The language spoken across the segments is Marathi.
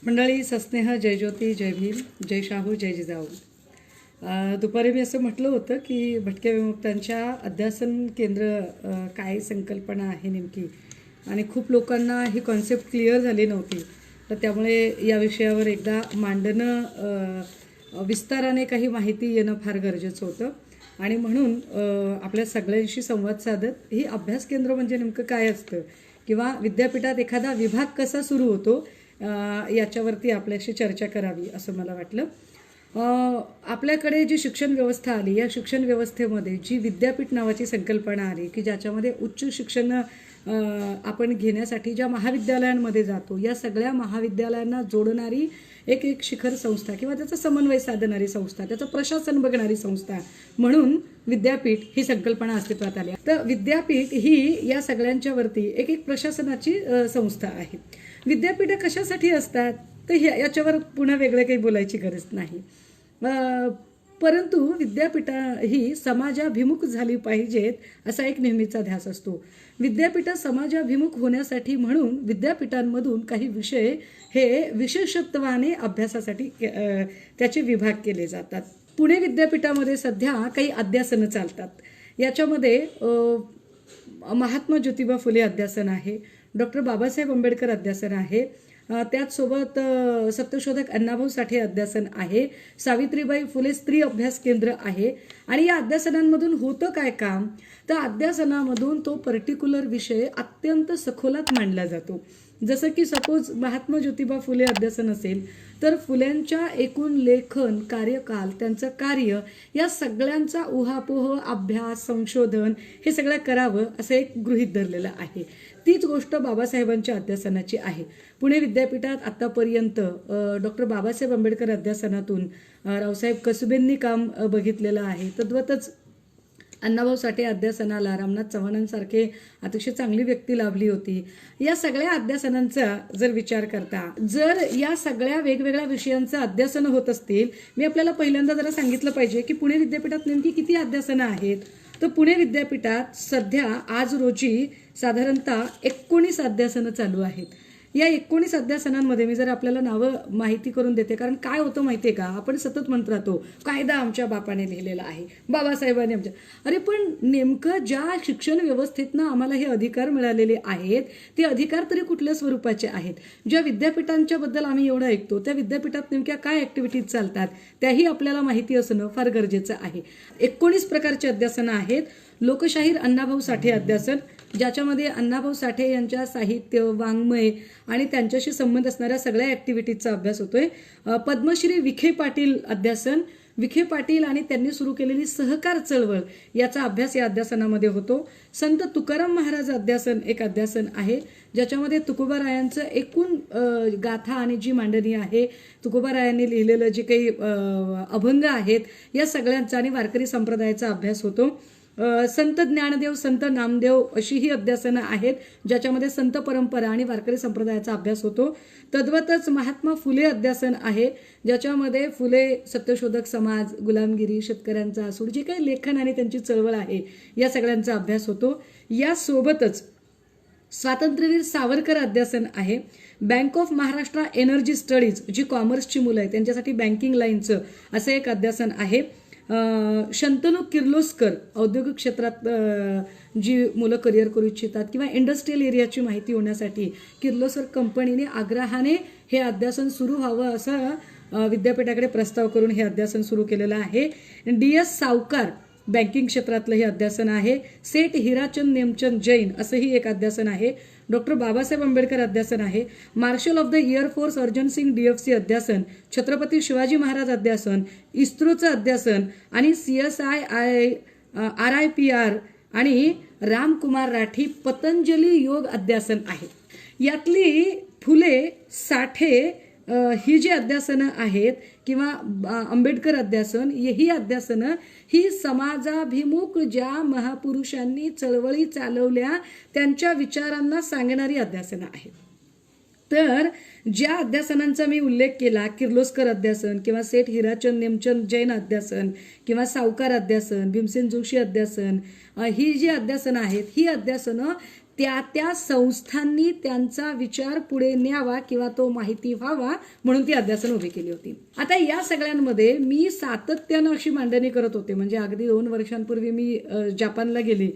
मंडळी, सस्नेह, जय ज्योती, जय भीम, जय शाहू, जय जिजाऊ. दुपारी मी असं म्हटलं होतं की भटक्या विमुक्तांच्या अध्यासन केंद्र काय संकल्पना आहे नेमकी, आणि खूप लोकांना ही कॉन्सेप्ट क्लिअर झाली नव्हती. तर त्यामुळे या विषयावर एकदा मांडणं, विस्ताराने काही माहिती येणं फार गरजेचं होतं. आणि म्हणून आपल्या सगळ्यांशी संवाद साधत ही अभ्यास केंद्र म्हणजे नेमकं काय असतं, किंवा विद्यापीठात एखादा विभाग कसा सुरू होतो, याच्यावरती आपल्याशी चर्चा करावी असं मला वाटलं. आपल्याकडे जी शिक्षण व्यवस्था आली, या शिक्षण व्यवस्थेमध्ये जी विद्यापीठ नावाची संकल्पना आली की ज्याच्यामध्ये उच्च शिक्षण आपण घेण्यासाठी ज्या महाविद्यालयांमध्ये जातो, या सगळ्या महाविद्यालयांना जोडणारी एक शिखर संस्था किंवा त्याचा समन्वय साधणारी संस्था, त्याचं प्रशासन बघणारी संस्था म्हणून विद्यापीठ ही संकल्पना अस्तित्वात आली. तर विद्यापीठ ही या सगळ्यांच्या वरती एक प्रशासनाची संस्था आहे. विद्यापीठं कशासाठी असतात तर याच्यावर पुन्हा वेगळं काही बोलायची गरज नाही. परंतु विद्यापीठं ही समाजाभिमुख झाली पाहिजेत असा एक नेहमीचा ध्यास असतो. विद्यापीठं समाजाभिमुख होण्यासाठी म्हणून विद्यापीठांमधून काही विषय हे विशेषत्वाने अभ्यासासाठी त्याचे विभाग केले जातात. पुणे विद्यापीठामध्ये सध्या काही अध्यासनं चालतात. याच्यामध्ये महात्मा ज्योतिबा फुले अध्यासन आहे, डॉक्टर बाबासाहेब आंबेडकर अध्यासन आहे, त्याचसोबत सत्यशोधक अण्णाभाऊ साठे अध्यासन आहे, सावित्रीबाई फुले स्त्री अभ्यास केंद्र आहे. आणि या अध्यासनांमधून होतं काय काम, तर अध्यासनामधून तो पर्टिक्युलर विषय अत्यंत सखोलात मांडला जातो. जसं की सपोज महात्मा ज्योतिबा फुले अध्यासन असेल तर फुल्यांच्या एकूण लेखन, कार्यकाल, त्यांचं कार्य, या सगळ्यांचा उहापोह, अभ्यास, संशोधन हे सगळं करावं असं एक गृहीत धरलेलं आहे. तीच गोष्ट बाबासाहेबांच्या अध्यासनाची आहे. पुणे विद्यापीठात आतापर्यंत डॉक्टर बाबासाहेब आंबेडकर अध्यासनातून रावसाहेब कसबेंनी काम बघितलेलं आहे. तद्वतच अण्णाभाऊ साठे अध्यासनाला रामनाथ चव्हाणांसारखे अतिशय चांगली व्यक्ती लाभली होती. या सगळ्या अध्यासनांचा जर विचार करता, जर या सगळ्या वेगवेगळ्या विषयांचं अध्यासन होत असतील, मी आपल्याला पहिल्यांदा जरा सांगितलं पाहिजे की पुणे विद्यापीठात नेमकी किती अध्यासनं आहेत. तर पुणे विद्यापीठात सध्या आज रोजी साधारणतः 19 अध्यासनं चालू आहेत. या 19 अध्यासनांमध्ये मी जर आपल्याला नावं माहिती करून देते, कारण काय होतं माहिती आहे का, आपण सतत म्हणत राहतो कायदा आमच्या बापाने लिहिलेला आहे, बाबासाहेबांनी आमच्या. अरे पण नेमकं ज्या शिक्षण व्यवस्थेतनं आम्हाला हे अधिकार मिळालेले आहेत, ते अधिकार तरी कुठल्या स्वरूपाचे आहेत. ज्या विद्यापीठांच्या बद्दल आम्ही एवढं ऐकतो, त्या विद्यापीठात नेमक्या काय ऍक्टिव्हिटीज चालतात त्याही आपल्याला माहिती असणं फार गरजेचं आहे. 19 प्रकारचे अध्यासनं आहेत. लोकशाहीर अण्णाभाऊ साठे अध्यासन, ज्याच्यामध्ये अण्णाभाऊ साठे यांच्या साहित्य, वाङ्मय आणि त्यांच्याशी संबंध असणाऱ्या सगळ्या ऍक्टिव्हिटीजचा अभ्यास होतोय. पद्मश्री विखे पाटील अध्यासन, विखे पाटील आणि त्यांनी सुरू केलेली सहकार चळवळ याचा अभ्यास या अध्यासनामध्ये होतो. संत तुकाराम महाराज अध्यासन एक अध्यासन आहे, ज्याच्यामध्ये तुकोबारायांचं एकूण गाथा आणि जी मांडणी आहे, तुकोबारायांनी लिहिलेलं जे काही अभंग आहेत, या सगळ्यांचा आणि वारकरी संप्रदायाचा अभ्यास होतो. संत ज्ञानदेव, संत नामदेव अशी ही अध्यासनं आहेत, ज्याच्यामध्ये संत परंपरा आणि वारकरी संप्रदायाचा अभ्यास होतो. तद्वतच महात्मा फुले अध्यासन आहे, ज्याच्यामध्ये फुले सत्यशोधक समाज, गुलामगिरी, शेतकऱ्यांचा असूड, जे काही लेखन आणि त्यांची चळवळ आहे, या सगळ्यांचा अभ्यास होतो. यासोबतच स्वातंत्र्यवीर सावरकर अध्यासन आहे. Bank of Maharashtra energy studies, जी कॉमर्सची मुलं आहेत त्यांच्यासाठी बँकिंग लाईनचं असं एक अध्यासन आहे. शंतनू किर्लोस्कर, औद्योगिक क्षेत्रात जी मुलं करिअर करू इच्छितात किंवा इंडस्ट्रियल एरियाची माहिती होण्यासाठी किर्लोस्कर कंपनीने आग्रहाने हे अध्यासन सुरू व्हावं असं विद्यापीठाकडे प्रस्ताव करून हे अध्यासन सुरू केलेलं आहे. DS सावकार, बँकिंग क्षेत्रातलं हे अध्यासन आहे. सेठ हिराचंद नेमचंद जैन असंही एक अध्यासन आहे. डॉक्टर बाबासाहेब आंबेडकर अध्यासन आहे. Marshal of the air force Arjan Singh DFC अध्यासन, छत्रपती शिवाजी महाराज अध्यासन, इस्रोचं अध्यासन आणि CSI RIPR आणि रामकुमार राठी पतंजली योग अध्यासन आहे. यातली फुले, साठे ही जी अध्यासनं आहेत किंवा आंबेडकर अध्यासन, ही अध्यासनं ही समाजाभिमुख ज्या महापुरुषांनी चळवळी चालवल्या त्यांच्या विचारांना सांगणारी अध्यासनं आहेत. तर ज्या अध्यासनांचा मी उल्लेख केला, किर्लोस्कर अध्यासन किंवा सेठ हिराचंद नेमचंद जैन अध्यासन किंवा सावकार अध्यासन, भीमसेन जोशी अध्यासन, ही जी अध्यासनं आहेत, ही अध्यासनं त्या त्या संस्थांनी त्यांचा विचार पुढे न्यावा किंवा तो माहिती व्हावा म्हणून ती अध्यासन उभी केली होती. आता या सगळ्यांमध्ये मी सातत्यानं अशी मांडणी करत होते, म्हणजे अगदी 2 वर्षांपूर्वी मी जपानला गेली,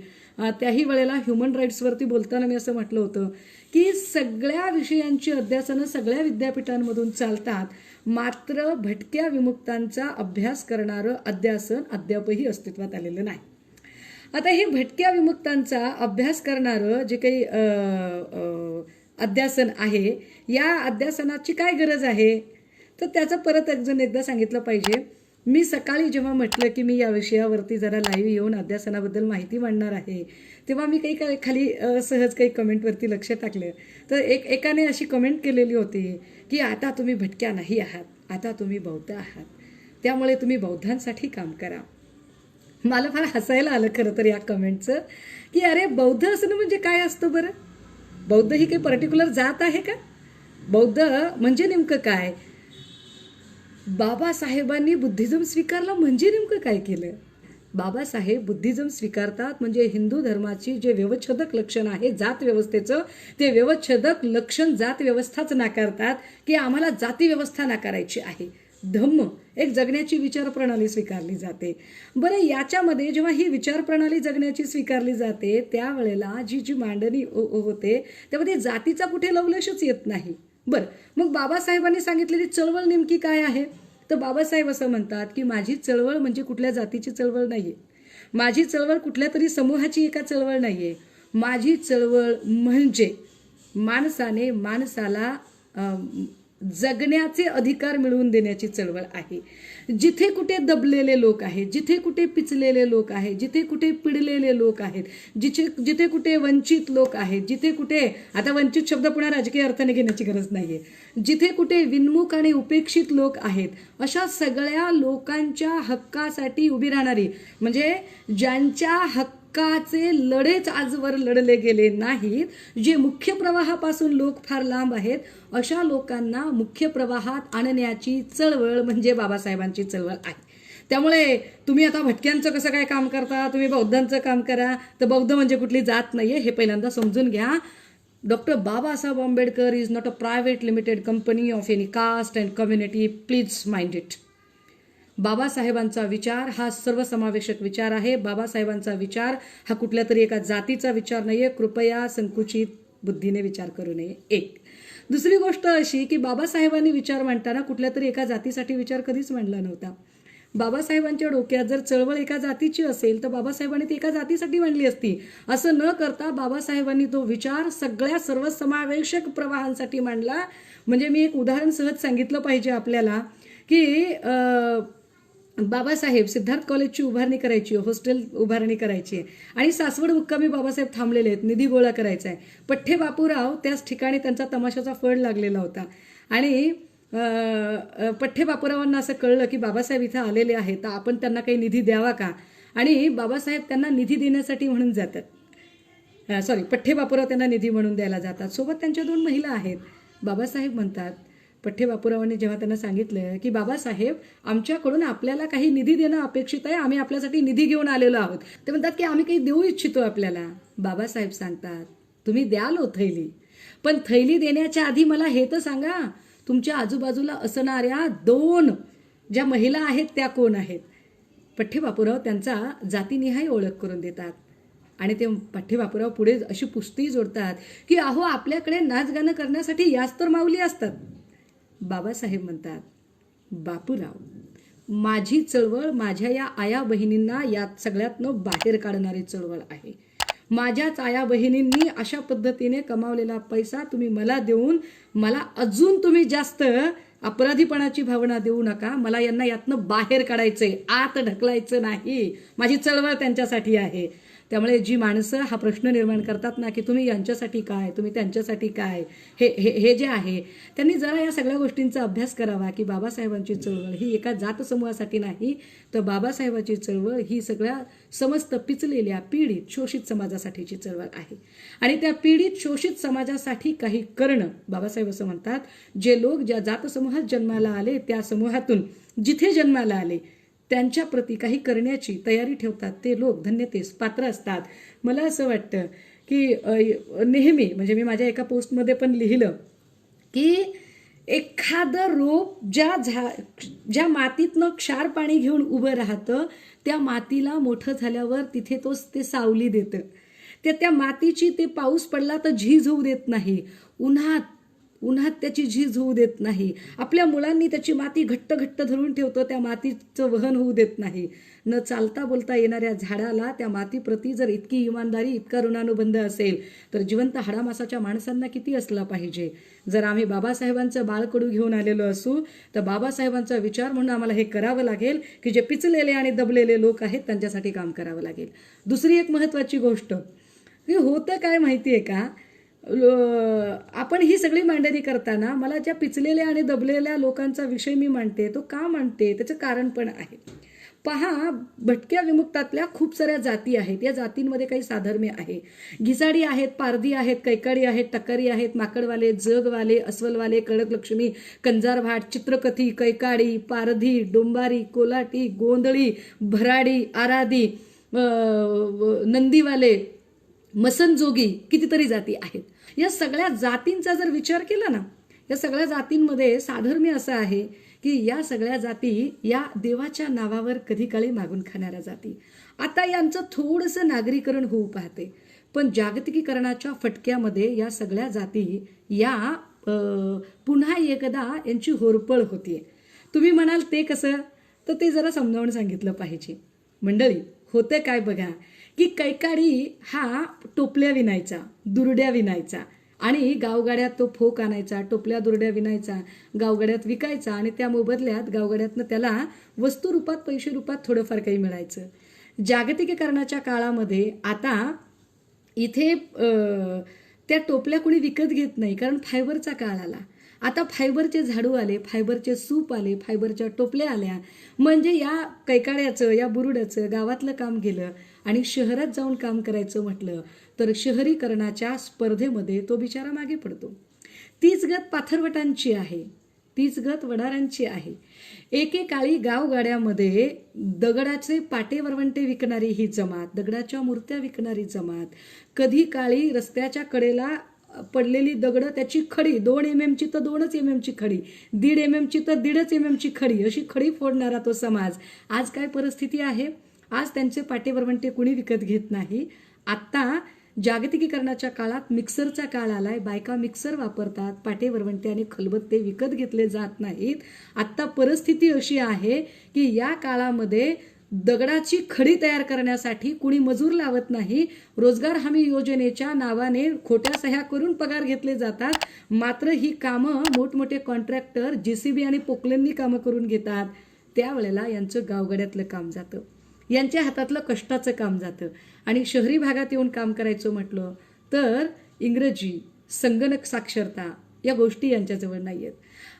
त्याही वेळेला ह्युमन राईट्सवरती बोलताना मी असं म्हटलं होतं की सगळ्या विषयांची अध्यासनं सगळ्या विद्यापीठांमधून चालतात, मात्र भटक्या विमुक्तांचा अभ्यास करणारं अध्यासन अद्यापही अस्तित्वात आलेलं नाही. आता हे भटक्या विमुक्तांचा अभ्यास करणारं जे काही अध्यासन आहे, या अध्यासनाची काय गरज आहे तर त्याचं परत एकदा सांगितलं पाहिजे. मी सकाळी जेव्हा म्हटलं की मी या विषयावरती जरा लाईव्ह येऊन अध्यासनाबद्दल माहिती मांडणार आहे, तेव्हा मी काही खाली सहज काही कमेंटवरती लक्ष टाकलं, तर एकाने अशी कमेंट केलेली होती की आता तुम्ही भटक्या नाही आहात, आता तुम्ही बौद्ध आहात, त्यामुळे तुम्ही बौद्धांसाठी काम करा. मला फार हसायला आलं खरं तर या कमेंटचं, की अरे बौद्ध असणं म्हणजे काय असतं बरं? बौद्ध ही काही पर्टिक्युलर जात आहे का? बौद्ध म्हणजे नेमकं काय? बाबासाहेबांनी बुद्धिझम स्वीकारला म्हणजे नेमकं काय केलं? बाबासाहेब बुद्धिझम स्वीकारतात म्हणजे हिंदू धर्माची जे व्यवच्छेदक लक्षण आहे जात व्यवस्थेचं, ते व्यवच्छेदक लक्षण जात व्यवस्थाच नाकारतात की आम्हाला जाती व्यवस्था नाकारायची आहे. धम्म एक जगण्याची विचारप्रणाली स्वीकारली जाते. बरं, याच्यामध्ये जेव्हा ही विचारप्रणाली जगण्याची स्वीकारली जाते त्यावेळेला जी मांडणी होते त्यामध्ये जातीचा कुठे लवलेशच येत नाही. बरं, मग बाबासाहेबांनी सांगितलेली चळवळ नेमकी काय आहे? तर बाबासाहेब असं म्हणतात की माझी चळवळ म्हणजे कुठल्या जातीची चळवळ नाहीये, माझी चळवळ कुठल्या तरी समूहाची एका चळवळ नाहीये, माझी चळवळ म्हणजे माणसाने माणसाला जगण्याचे अधिकार मिळवून देण्याची चळवळ आहे. जिथे कुठे दबलेले लोक आहेत, जिथे कुठे पिचलेले लोक आहेत, जिथे कुठे पिडलेले लोक आहेत, जिथे कुठे वंचित लोक आहेत, जिथे कुठे, आता वंचित शब्द पुन्हा राजकीय अर्थाने घेण्याची गरज नाहीये, जिथे कुठे विन्मुख आणि उपेक्षित लोक आहेत, अशा सगळ्या लोकांच्या हक्कासाठी उभी राहणारी, म्हणजे ज्यांच्या हक्काचे लढेच आजवर लढले गेले नाहीत, जे मुख्य प्रवाहापासून लोक फार लांब आहेत, अशा लोकांना मुख्य प्रवाहात आणण्याची चळवळ म्हणजे बाबासाहेबांची चळवळ आहे. त्यामुळे तुम्ही आता भटक्यांचं कसं काय काम करता, तुम्ही बौद्धांचं काम करा, तर बौद्ध म्हणजे कुठली जात नाहीये हे पहिल्यांदा समजून घ्या. Doctor Babasaheb Ambedkar is not a private limited company of any caste and community, please mind it. बाबासाहेबांचा विचार हा सर्वसमावेशक विचार आहे. बाबासाहेबांचा विचार हा कुठल्या तरी एका जातीचा विचार नाहीये. कृपया संकुचित बुद्धीने विचार करू नये. एक. दुसरी गोष्ट अशी की बाबासाहेबांनी विचार मांडताना कुठल्या तरी एका जातीसाठी विचार कधीच मांडला नव्हता. बाबासाहेबांच्या डोक्यात जर चळवळ एका जातीची असेल तर बाबासाहेबांनी ती एका जातीसाठी मांडली असती. असं न करता बाबासाहेबांनी तो विचार सगळ्या सर्वसमावेशक प्रवाहांसाठी मांडला. म्हणजे मी एक उदाहरण सहज सांगितलं पाहिजे आपल्याला की बाबासाहेब सिद्धार्थ कॉलेजची उभारणी करायची, हॉस्टेल उभारणी करायची आणि सासवड मुक्कामी बाबासाहेब थांबलेले आहेत, निधी गोळा करायचा आहे. पठ्ठे बापूराव त्याच ठिकाणी त्यांचा तमाशाचा फड लागलेला होता आणि पठ्ठे बापूरावांना असं कळलं की बाबासाहेब इथं आलेले आहेत, तर आपण त्यांना काही निधी द्यावा का? आणि बाबासाहेब त्यांना निधी देण्यासाठी म्हणून जातात, पठ्ठे बापूराव त्यांना निधी म्हणून द्यायला जातात. सोबत त्यांच्या 2 महिला आहेत. बाबासाहेब म्हणतात, पठ्ठे बापूरावांनी जेव्हा त्यांना सांगितलं की बाबासाहेब आमच्याकडून आपल्याला काही निधी देणं अपेक्षित आहे, आम्ही आपल्यासाठी निधी घेऊन आलेलो आहोत, ते म्हणतात की आम्ही काही देऊ इच्छितो आपल्याला. बाबासाहेब सांगतात तुम्ही द्याल हो थैली, पण थैली देण्याच्या आधी मला हे तर सांगा तुमच्या आजूबाजूला असणाऱ्या 2 ज्या महिला आहेत त्या कोण आहेत? पठ्ठे बापूराव त्यांचा जातीनिहाय ओळख करून देतात आणि ते पठ्ठे बापूराव पुढे अशी पुस्ती जोडतात की अहो आपल्याकडे नाचगाणं करण्यासाठी याच तर माऊली असतात. बाबासाहेब म्हणतात बापूराव माझी चळवळ माझ्या या आया बहिणींना यात सगळ्यातनं बाहेर काढणारी चळवळ आहे. माझ्याच आया बहिणींनी अशा पद्धतीने कमावलेला पैसा तुम्ही मला देऊन मला अजून तुम्ही जास्त अपराधीपणाची भावना देऊ नका. मला यांना यातनं बाहेर काढायचंय, आत ढकलायचं नाही. माझी चळवळ त्यांच्यासाठी आहे. त्यामुळे जी माणसं हा प्रश्न निर्माण करतात ना की तुम्ही यांच्यासाठी काय, तुम्ही त्यांच्यासाठी काय, हे जे आहे त्यांनी जरा या सगळ्या गोष्टींचा अभ्यास करावा की बाबासाहेबांची चळवळ ही एका जात समूहासाठी नाही, तर बाबासाहेबांची चळवळ ही सगळ्या समस्त पिचलेल्या पीडित शोषित समाजासाठीची चळवळ आहे. आणि त्या पीडित शोषित समाजासाठी काही करणं, बाबासाहेब असं म्हणतात, जे लोक ज्या जात समूहात जन्माला आले त्या समूहातून जिथे जन्माला आले त्यांच्या प्रती काही करण्याची तयारी ठेवतात ते लोक धन्यतेस पात्र असतात. मला असं वाटतं की नेहमी म्हणजे मी माझ्या एका पोस्टमध्ये पण लिहिलं की एखादं रोप ज्या मातीतनं क्षार पाणी घेऊन उभं राहतं त्या मातीला मोठं झाल्यावर तिथे ते सावली देतं. त्या मातीची ते पाऊस पडला तर झीज होऊ देत नाही, उन्हात त्याची झीज होऊ देत नाही. आपल्या मुलांनी त्याची माती घट्ट घट्ट धरून ठेवतं, त्या मातीचं वहन होऊ देत नाही. न चालता बोलता येणाऱ्या झाडाला त्या मातीप्रती जर इतकी इमानदारी, इतका ऋणानुबंध असेल तर जिवंत हाडामासाच्या माणसांना किती असला पाहिजे. जर आम्ही बाबासाहेबांचं बाळकडू घेऊन आलेलो असू तर बाबासाहेबांचा विचार म्हणून आम्हाला हे करावं लागेल की जे पिचलेले आणि दबलेले लोक आहेत त्यांच्यासाठी काम करावं लागेल. दुसरी एक महत्त्वाची गोष्ट की होतं काय माहिती आहे का, आपण ही सगळी मांडणी करताना मला ज्या पिचलेल्या आणि दबलेल्या लोकांचा विषय मी मांडते तो का मांडते त्याचं कारण पण आहे. पहा, भटक्या विमुक्तातल्या खूप साऱ्या जाती आहेत. या जातींमध्ये काही साधर्म्य आहे. घिसाडी आहेत, पारधी आहेत, कैकाडी आहेत, टकारी आहेत, माकडवाले, जगवाले, अस्वलवाले, कडकलक्ष्मी, कंजारभाट, चित्रकथी, कैकाडी, पारधी, डोंबारी, कोलाटी, गोंधळी, भराडी, आराधी, नंदीवाले, मसनजोगी, कितीतरी जाती आहेत. या सगळ्या जातींचा जर विचार केला ना, या सगळ्या जातींमध्ये साधर्म्य असं आहे की या सगळ्या जाती या देवाच्या नावावर कधी काळी मागून खाणाऱ्या जाती. आता यांचं थोडंसं नागरीकरण होऊ पाहते, पण जागतिकीकरणाच्या फटक्यामध्ये या सगळ्या जाती या पुन्हा एकदा यांची होरपळ होतीये. तुम्ही म्हणाल ते कसं, तर ते जरा समजावून सांगितलं पाहिजे. मंडळी, होतं काय बघा की कैकाडी हा टोपल्या विणायचा, दुरड्या विणायचा आणि गावगाड्यात तो फोक आणायचा, टोपल्या दुरड्या विणायचा, गावगाड्यात विकायचा आणि त्या मोबदल्यात गावगाड्यातनं त्याला वस्तू रूपात, पैसे रूपात थोडंफार काही मिळायचं. जागतिकीकरणाच्या काळामध्ये आता इथे त्या टोपल्या कोणी विकत घेत नाही, कारण फायबरचा काळ आला. आता फायबरचे झाडू आले, फायबरचे सूप आले, फायबरच्या टोपल्या आल्या. म्हणजे या कैकाड्याचं, या बुरुड्याचं गावातलं काम गेलं आणि शहरात जाऊन काम करायचं म्हटलं तर शहरीकरणाच्या स्पर्धेमध्ये तो बिचारा मागे पडतो. तीच गत पाथरवटांची आहे, तीच गत वडारांची आहे. एकेकाळी गावगाड्यामध्ये दगडाचे पाटे वरवंटे विकणारी ही जमात, दगडाच्या मूर्त्या विकणारी जमात, कधी काळी रस्त्याच्या कडेला पडलेली दगड त्याची खडी 2 mm ची तर 2च mm ची खडी, 1.5 mm ची तर 1.5 mm ची खडी, अशी खडी फोडणारा तो समाज. आज काय परिस्थिती आहे, आज त्यांचे पाटे वरवंटे कुणी विकत घेत नाही. आता जागतिकीकरणाच्या काळात मिक्सरचा काळ आलाय, बायका मिक्सर वापरतात, पाटे वरवंटे आणि खलबत्ते विकत घेतले जात नाहीत. आता परिस्थिती अशी आहे की या काळामध्ये दगडाची खडी तयार करण्यासाठी कुणी मजूर लावत नाही. रोजगार हमी योजनेच्या नावाने खोट्या सह्या करून पगार घेतले जातात, मात्र ही कामं मोठमोठे कॉन्ट्रॅक्टर JCB आणि पोकलेंनी कामं करून घेतात. त्यावेळेला यांचं गावगाड्यातलं काम जातं, यांच्या हातातलं कष्टाचं काम जातं. आणि शहरी भागात येऊन काम करायचं म्हटलं तर इंग्रजी, संगणक साक्षरता या गोष्टी यांच्याजवळ नाही आहेत.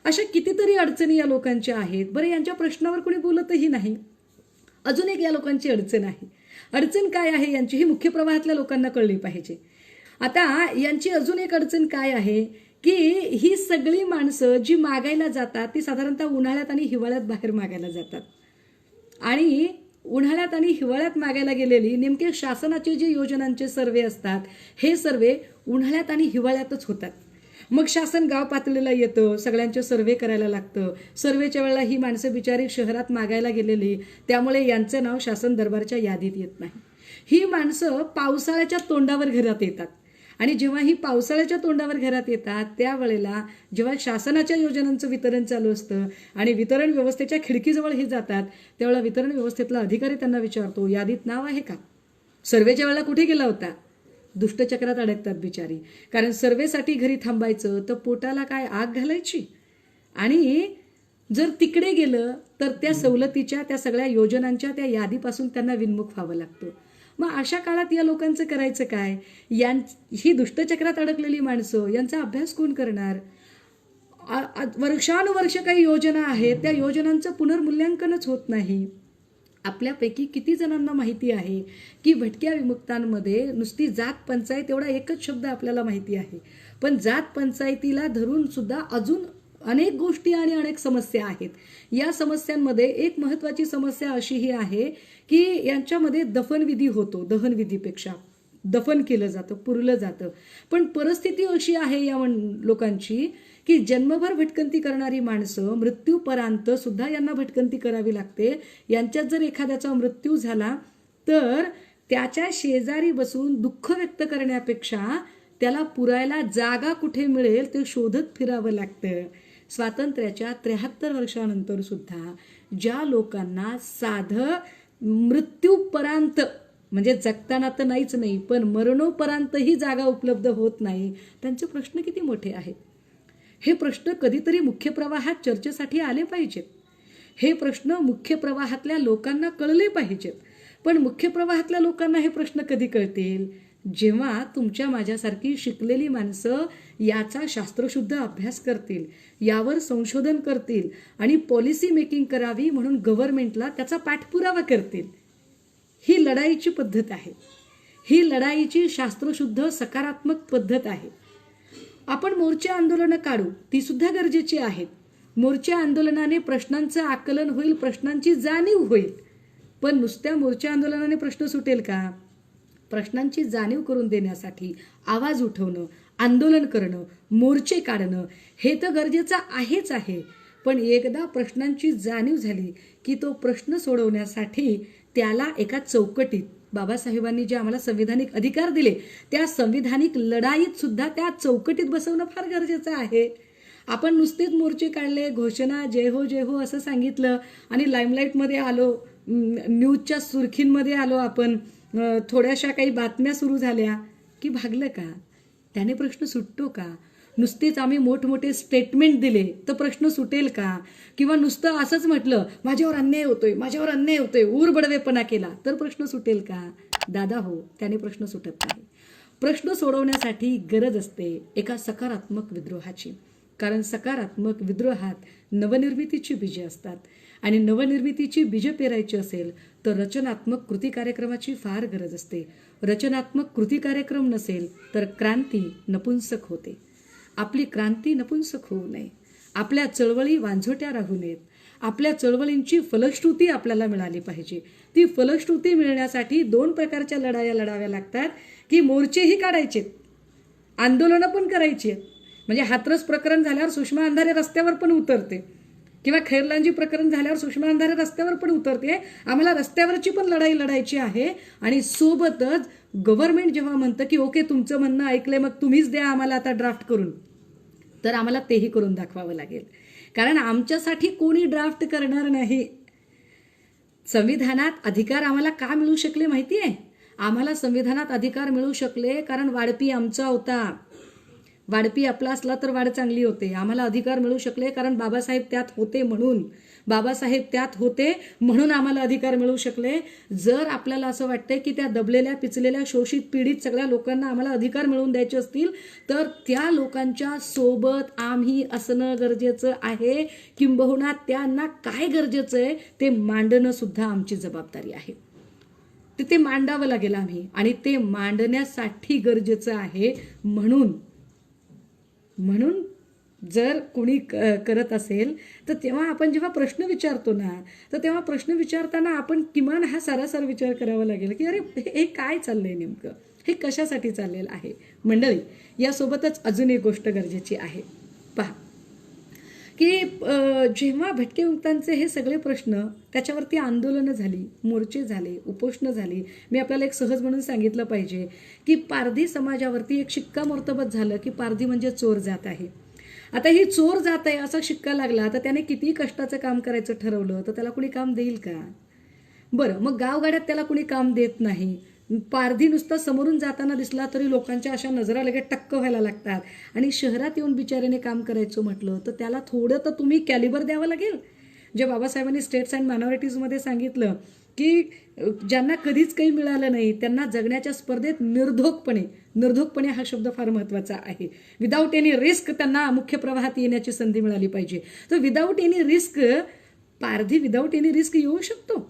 अशा कितीतरी अडचणी या लोकांच्या आहेत. बरं, यांच्या प्रश्नावर कोणी बोलतही नाही. अजून एक या लोकांची अडचण आहे. अडचण काय आहे यांची, ही मुख्य प्रवाहातल्या लोकांना कळली पाहिजे. आता यांची अजून एक अडचण काय आहे की ही सगळी माणसं जी मागायला जातात ती साधारणतः उन्हाळ्यात आणि हिवाळ्यात बाहेर मागायला जातात. आणि उन्हाळ्यात आणि हिवाळ्यात मागायला गेलेली नेमके शासनाचे जे योजनांचे सर्वे असतात हे सर्वे उन्हाळ्यात आणि हिवाळ्यातच होतात. मग शासन गाव पातळीला येतं, सगळ्यांचे सर्वे करायला लागतं. सर्वेच्या वेळेला ही माणसं बिचारी शहरात मागायला गेलेली, त्यामुळे यांचं नाव शासन दरबारच्या यादीत येत नाही. ही माणसं पावसाळ्याच्या तोंडावर घरात येतात आणि जेव्हा ही पावसाळ्याच्या तोंडावर घरात येतात त्यावेळेला जेव्हा शासनाच्या योजनांचं वितरण चालू असतं आणि वितरण व्यवस्थेच्या खिडकीजवळ हे जातात त्यावेळेला वितरण व्यवस्थेतला अधिकारी त्यांना विचारतो, यादीत नाव आहे का? सर्वेच्या वेळेला कुठे गेला होता? दुष्टचक्रात अडकतात बिचारी. कारण सर्वेसाठी घरी थांबायचं तर पोटाला काय आग घालायची, आणि जर तिकडे गेलं तर त्या सवलतीच्या, त्या सगळ्या योजनांच्या त्या यादीपासून त्यांना विनमुख व्हावं लागतं. मग अशा काळात या लोकांचं करायचं काय? ही दुष्टचक्रात अडकलेली माणसं, यांचा अभ्यास कोण करणार? वर्षानुवर्ष काही योजना आहेत, त्या योजनांचं पुनर्मूल्यांकनच होत नाही. आपल्यापैकी किती जणांना माहिती आहे की भटक्या विमुक्तांमध्ये नुसती जात पंचायत एवढा एकच शब्द आपल्याला माहिती आहे, पण जात पंचायतीला धरून सुद्धा अजून अनेक गोष्टी आणि अनेक समस्या आहेत. या समस्यांमध्ये एक महत्त्वाची समस्या अशीही आहे की यांच्यामध्ये दफनविधी होतो, दहनविधीपेक्षा दफन केलं जातं, पुरलं जातं. पण परिस्थिती अशी आहे या लोकांची की जन्मभर भटकंती करणारी माणसं मृत्यूपर्यंत सुद्धा यांना भटकंती करावी लागते. यांच्यात जर एखाद्याचा मृत्यू झाला तर त्याच्या शेजारी बसून दुःख व्यक्त करण्यापेक्षा त्याला पुरायला जागा कुठे मिळेल ते शोधत फिरावं लागतं. स्वातंत्र्याच्या 73 वर्षानंतर सुद्धा ज्या लोकांना साधं मृत्यूपर्यंत म्हणजे जगताना तर नाहीच नाही पण मरणोपर्यंतही जागा उपलब्ध होत नाही, त्यांचे प्रश्न किती मोठे आहेत. हे प्रश्न कधीतरी मुख्य प्रवाहात चर्चेसाठी आले पाहिजेत. हे प्रश्न मुख्य प्रवाहातल्या लोकांना कळले पाहिजेत. पण मुख्य प्रवाहातल्या लोकांना हे प्रश्न कधी कळतील? जेव्हा तुमच्या माझ्यासारखी शिकलेली माणसं याचा शास्त्रशुद्ध अभ्यास करतील, यावर संशोधन करतील आणि पॉलिसी मेकिंग करावी म्हणून गव्हर्नमेंटला त्याचा पाठपुरावा करतील. ही लढाईची पद्धत आहे. ही लढाईची शास्त्रशुद्ध सकारात्मक पद्धत आहे. आपण मोर्चे आंदोलनं काढू, ती सुद्धा गरजेची आहेत. मोर्चे आंदोलनाने प्रश्नांचं आकलन होईल, प्रश्नांची जाणीव होईल. पण नुसत्या मोर्चे आंदोलनाने प्रश्न सुटेल का? प्रश्नांची जाणीव करून देण्यासाठी आवाज उठवणं, आंदोलन करणं, मोर्चे काढणं हे तर गरजेचं आहेच आहे. पण एकदा प्रश्नांची जाणीव झाली की तो प्रश्न सोडवण्यासाठी त्याला एका चौकटीत बाबासाहेबांनी जे आम्हाला संविधानिक अधिकार दिले त्या संविधानिक लढाईत सुद्धा त्या चौकटीत बसवणं फार गरजेचं आहे. आपण नुसतेच मोर्चे काढले, घोषणा जय हो असं सांगितलं आणि लाईमलाईटमध्ये आलो, न्यूजच्या सुर्खींमध्ये आलो, आपण थोड्याशा काही बातम्या सुरू झाल्या की भागलं का? त्याने प्रश्न सुटतो का? नुसतेच आम्ही मोठमोठे स्टेटमेंट दिले तर प्रश्न सुटेल का? किंवा नुसतं असंच म्हटलं माझ्यावर अन्याय होतोय ऊर बडवेपणा केला तर प्रश्न सुटेल का? दादा हो, त्याने प्रश्न सुटत नाही. प्रश्न सोडवण्यासाठी गरज असते एका सकारात्मक विद्रोहाची. कारण सकारात्मक विद्रोहात नवनिर्मितीची बीजे असतात आणि नवनिर्मितीची बीजे पेरायची असेल तर रचनात्मक कृती कार्यक्रमाची फार गरज असते. रचनात्मक कृती कार्यक्रम नसेल तर क्रांती नपुंसक होते. आपली क्रांती नपुंसक होऊ नये. आपल्या चळवळी वांझोट्या राहू नयेत. आपल्या चळवळींची फलश्रुती आपल्याला मिळाली पाहिजे. ती फलश्रुती मिळण्यासाठी 2 प्रकारच्या लढाया लढाव्या लागतात की मोर्चेही काढायचेत, आंदोलनं पण करायची आहेत. म्हणजे हाथरस प्रकरण झाल्यावर सुषमा अंधारे रस्त्यावर पण उतरते किंवा खैरलांजी प्रकरण झाल्यावर सुषमा अंधारे रस्त्यावर पण उतरते. आम्हाला रस्त्यावरची पण लढाई लढायची आहे आणि सोबतच गव्हर्नमेंट जेव्हा म्हणतं की ओके तुमचं म्हणणं ऐकलंय मग तुम्हीच द्या आम्हाला आता ड्राफ्ट करून, तर आम्हाला तेही करून दाखवावं लागेल. कारण आमच्यासाठी कोणी ड्राफ्ट करणार नाही. संविधानात अधिकार आम्हाला का मिळू शकले माहिती आहे? आम्हाला संविधानात अधिकार मिळू शकले कारण वाढपी आमचा होता. वाढपी आपला असला तर वाढ चांगली होते. आम्हाला अधिकार मिळू शकले कारण बाबासाहेब त्यात होते म्हणून आम्हाला अधिकार मिळू शकले. जर आपल्याला असं वाटतंय की त्या दबलेल्या पिचलेल्या शोषित पीडित सगळ्या लोकांना आम्हाला अधिकार मिळवून द्यायचे असतील तर त्या लोकांच्या सोबत आम्ही असणं गरजेचं आहे. किंबहुना त्यांना काय गरजेचं आहे ते मांडणं सुद्धा आमची जबाबदारी आहे. ते मांडावं लागेल आम्ही आणि ते मांडण्यासाठी गरजेचं आहे. म्हणून जर कोणी करत असेल तर तेव्हा आपण जेव्हा प्रश्न विचारतो ना तर तेव्हा प्रश्न विचारताना आपण किमान हा सारासार विचार करावा लागेल की अरे हे काय चाललंय नेमकं, हे कशासाठी चाललेलं आहे. मंडळी, यासोबतच अजून एक गोष्ट गरजेची आहे. पहा की जेव्हा भटके मुक्तांचे हे सगळे प्रश्न त्याच्यावरती आंदोलनं झाली, मोर्चे झाले, उपोषणं झाली. मी आपल्याला एक सहज म्हणून सांगितलं पाहिजे की पारधी समाजावरती एक शिक्कामोर्तब झालं की पारधी म्हणजे चोर जात आहे. आता ही चोर जात आहे असा शिक्का लागला तर त्याने किती कष्टाचं काम करायचं ठरवलं तर त्याला कुणी काम देईल का? बरं, मग गावगाड्यात त्याला कुणी काम देत नाही. पारधी नुसता समोरून जाताना दिसला तरी लोकांच्या अशा नजरा लगेच टक्क व्हायला लागतात आणि शहरात येऊन बिचाऱ्याने काम करायचं म्हटलं तर त्याला थोडं तर तुम्ही कॅलिबर द्यावं लागेल. जे बाबासाहेबांनी स्टेट्स अँड मायनॉरिटीजमध्ये सांगितलं की ज्यांना कधीच काही मिळालं नाही त्यांना जगण्याच्या स्पर्धेत निर्धोकपणे हा शब्द फार महत्त्वाचा आहे. विदाऊट एनी रिस्क त्यांना मुख्य प्रवाहात येण्याची संधी मिळाली पाहिजे. तर विदाऊट एनी रिस्क पारधी विदाऊट एनी रिस्क येऊ शकतो.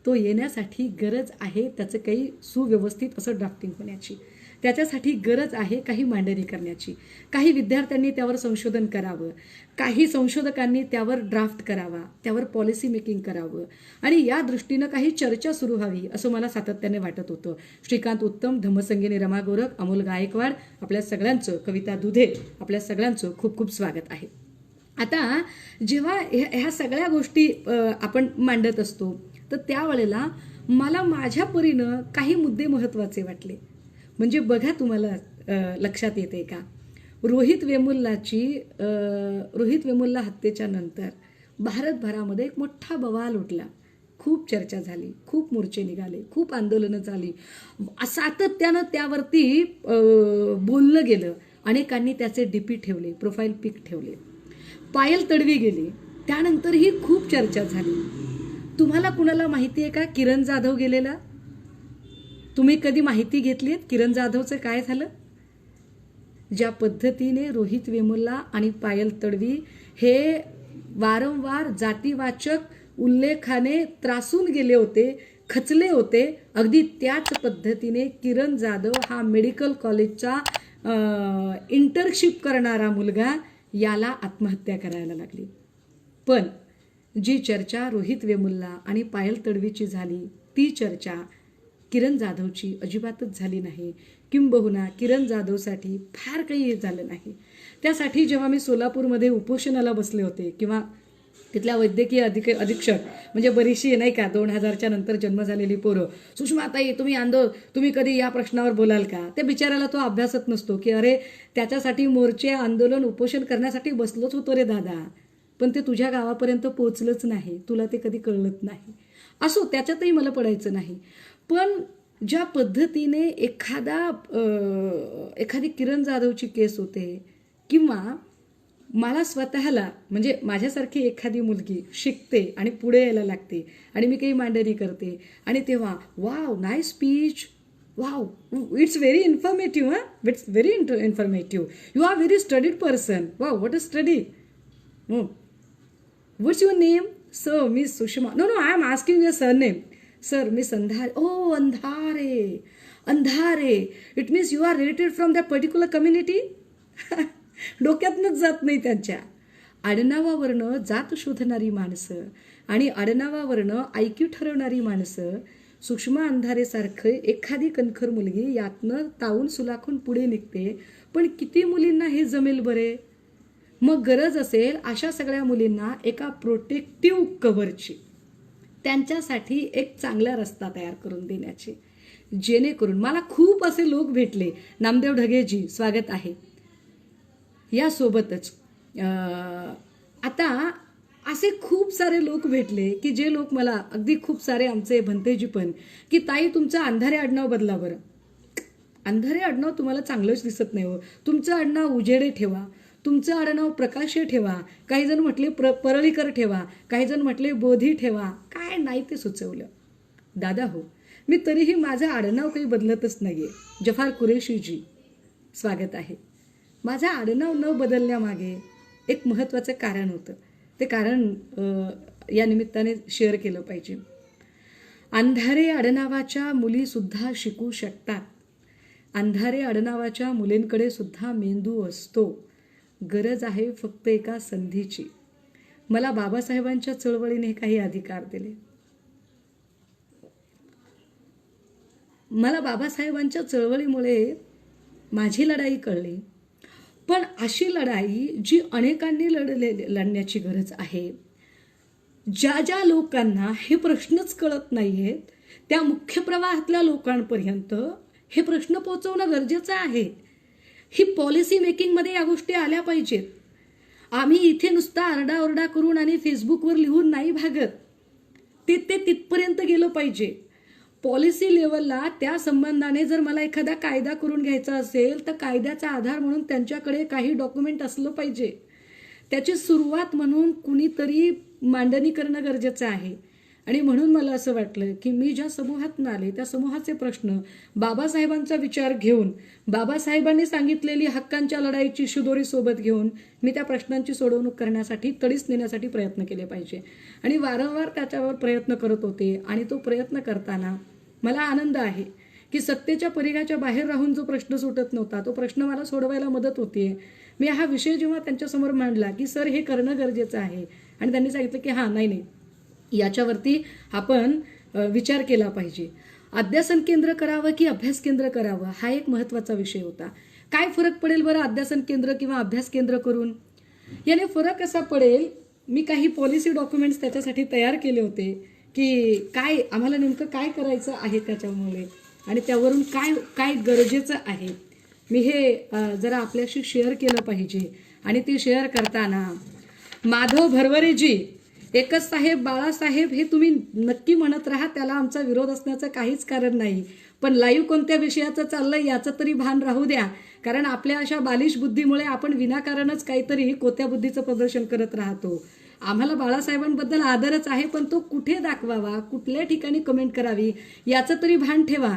तो येण्यासाठी गरज आहे त्याचं काही सुव्यवस्थित असं ड्राफ्टिंग होण्याची. त्याच्यासाठी गरज आहे काही मांडणी करण्याची. काही विद्यार्थ्यांनी त्यावर संशोधन करावं, काही संशोधकांनी त्यावर ड्राफ्ट करावा, त्यावर पॉलिसी मेकिंग करावं आणि या दृष्टीनं काही चर्चा सुरू व्हावी असं मला सातत्याने वाटत होतं. श्रीकांत उत्तम, धम्मसंगिनी रमा गोरख, अमोल गायकवाड, आपल्या सगळ्यांचं, कविता दुधे, आपल्या सगळ्यांचं खूप खूप स्वागत आहे. आता जेव्हा ह्या सगळ्या गोष्टी आपण मांडत असतो तर त्यावेळेला मला माझ्या परीनं काही मुद्दे महत्त्वाचे वाटले. म्हणजे बघा, तुम्हाला लक्षात येते का, रोहित वेमुल्ला हत्येच्या नंतर भारतभरामध्ये एक मोठा बवाल उठला, खूप चर्चा झाली, खूप मोर्चे निघाले, खूप आंदोलनं झाली, सातत्यानं त्यावरती बोललं गेलं. अनेकांनी त्याचे डीपी ठेवले, प्रोफाईल पिक ठेवले. पायल तडवी गेली, त्यानंतरही खूप चर्चा झाली. तुम्हाला कुणाला माहिती आहे का किरण जाधव गेलेला? तुम्ही कधी माहिती घेतलीत किरण जाधवचं काय झालं? ज्या पद्धतीने रोहित वेमुल्ला आणि पायल तडवी हे वारंवार जातीवाचक उल्लेखाने त्रासून गेले होते, खचले होते, अगदी त्याच पद्धतीने किरण जाधव हा मेडिकल कॉलेजचा इंटर्नशिप करणारा मुलगा याला आत्महत्या करायला लागली. पण जी चर्चा रोहित वेमुल्ला आणि पायल तडवीची झाली ती चर्चा किरण जाधवची अजिबातच झाली नाही. किंबहुना किरण जाधवसाठी फार काही झालं नाही. त्यासाठी जेव्हा मी सोलापूरमध्ये उपोषणाला बसले होते किंवा तिथल्या वैद्यकीय अधीक्षक म्हणजे बरीचशी नाही का 2000च्या नंतर जन्म झालेली पोरं, सुषमाताई तुम्ही कधी या प्रश्नावर बोलाल का? त्या बिचाराला तो अभ्यासत नसतो की अरे त्याच्यासाठी मोर्चे, आंदोलन, उपोषण करण्यासाठी बसलोच होतो रे दादा, पण ते तुझ्या गावापर्यंत पोहोचलंच नाही, तुला ते कधी कळलंच नाही. असो, त्याच्यातही मला पडायचं नाही. पण ज्या पद्धतीने एखादी किरण जाधवची केस होते किंवा मला स्वतःला म्हणजे माझ्यासारखी एखादी मुलगी शिकते आणि पुढे यायला लागते आणि मी काही मांडणी करते आणि तेव्हा wow nice speech, wow it's very informative, it's very informative, you are very studied person, wow what is study, what's your name? Sir मी Sushma. No I am asking your sir name. Sir मी Andhare. Oh Andhare, it means you are related from that particular community. डोक्यातनंच जात नाही त्यांच्या. आडनावावरनं जात शोधणारी माणसं आणि आडनावावरनं आयक्यू ठरवणारी माणसं, सुषमा अंधारेसारखं एखादी कणखर मुलगी यातनं तावून सुलाखून पुढे निघते. पण किती मुलींना हे जमेल बरे? मग गरज असेल अशा सगळ्या मुलींना एका प्रोटेक्टिव्ह कव्हरची, त्यांच्यासाठी एक चांगला रस्ता तयार करून देण्याची, जेणेकरून मला खूप असे लोक भेटले. नामदेव ढगेजी स्वागत आहे. यासोबतच आता असे खूप सारे लोक भेटले की जे लोक मला अगदी खूप सारे आमचे भंतेजी पण की ताई तुमचं अंधारे आडनाव बदला बरं. अंधारे आडनाव तुम्हाला चांगलंच दिसत नाही हो, तुमचं आडनाव उजेडे ठेवा, तुमचं आडनाव प्रकाशे ठेवा. काही जण म्हटले परळीकर ठेवा, काही जण म्हटले बोधी ठेवा, काय नाही ते सुचवलं. दादा हो, मी तरीही माझं आडनाव काही बदलतच नाहीये. जफार कुरेशीजी स्वागत आहे. माझं आडनाव न बदलण्यामागे एक महत्त्वाचं कारण होतं. ते कारण या निमित्ताने शेअर केलं पाहिजे. अंधारे आडनावाच्या मुलीसुद्धा शिकू शकतात. अंधारे आडनावाच्या मुलींकडे सुद्धा मेंदू असतो. गरज आहे फक्त एका संधीची. मला बाबासाहेबांच्या चळवळीने काही अधिकार दिले. मला बाबासाहेबांच्या चळवळीमुळे माझी लढाई कळली. पण अशी लढाई जी अनेकांनी लढण्याची गरज आहे. ज्या लोकांना हे प्रश्नच कळत नाहीयेत त्या मुख्य प्रवाहातल्या लोकांपर्यंत हे प्रश्न पोहोचवणं गरजेचं आहे. ही पॉलिसी मेकिंगमध्ये या गोष्टी आल्या पाहिजेत. आम्ही इथे नुसता आरडाओरडा करून आणि फेसबुकवर लिहून नाही भागत. ते तिथपर्यंत गेलं पाहिजे. पॉलिसी लेवलला त्या संबंधाने जर मला एखादा कायदा करून घ्यायचा असेल तर कायद्याचा आधार म्हणून त्यांच्याकडे काही डॉक्युमेंट असलं पाहिजे. त्याची सुरुवात म्हणून कुणीतरी मांडणी करणं गरजेचं आहे. आणि म्हणून मला असं वाटलं की मी ज्या समूहातून आले त्या समूहाचे प्रश्न बाबासाहेबांचा विचार घेऊन, बाबासाहेबांनी सांगितलेली हक्कांच्या लढाईची शिदोरी सोबत घेऊन मी त्या प्रश्नांची सोडवणूक करण्यासाठी, तडीस नेण्यासाठी प्रयत्न केले पाहिजे. आणि वारंवार त्याच्यावर प्रयत्न करत होते. आणि तो प्रयत्न करताना मला आनंद आहे की सत्तेच्या परिघाच्या बाहेर राहून जो प्रश्न सुटत नव्हता तो प्रश्न मला सोडवायला मदत होतीये. मी हा विषय जेव्हा त्यांच्यासमोर मांडला की सर हे करणं गरजेचं आहे आणि त्यांनी सांगितलं की हां नाही याच्यावरती आपण विचार केला पाहिजे. अध्यासन केंद्र करावं की अभ्यास केंद्र करावं हा एक महत्त्वाचा विषय होता. काय फरक पडेल बरं अध्यासन केंद्र किंवा अभ्यास केंद्र करून? याने फरक असा पडेल, मी काही पॉलिसी डॉक्युमेंट्स त्याच्यासाठी तयार केले होते की काय आम्हाला नेमकं काय करायचं आहे त्याच्यामुळे आणि त्यावरून काय काय गरजेचं आहे. मी हे जरा आपल्याशी शेअर केलं पाहिजे. आणि ते शेअर करताना माधव भरवरेजी, एकच साहेब बाळासाहेब हे तुम्ही नक्की म्हणत राहा, त्याला आमचा विरोध असण्याचं काहीच कारण नाही. पण लाईव्ह कोणत्या विषयाचं चाललंय याचं तरी भान राहू द्या, कारण आपल्या अशा बालिश बुद्धीमुळे आपण विनाकारणच काहीतरी कोत्या बुद्धीचं प्रदर्शन करत राहतो. आम्हाला बाळासाहेबांबद्दल आदरच आहे, पण तो कुठे दाखवावा, कुठल्या ठिकाणी कमेंट करावी याचं तरी भान ठेवा.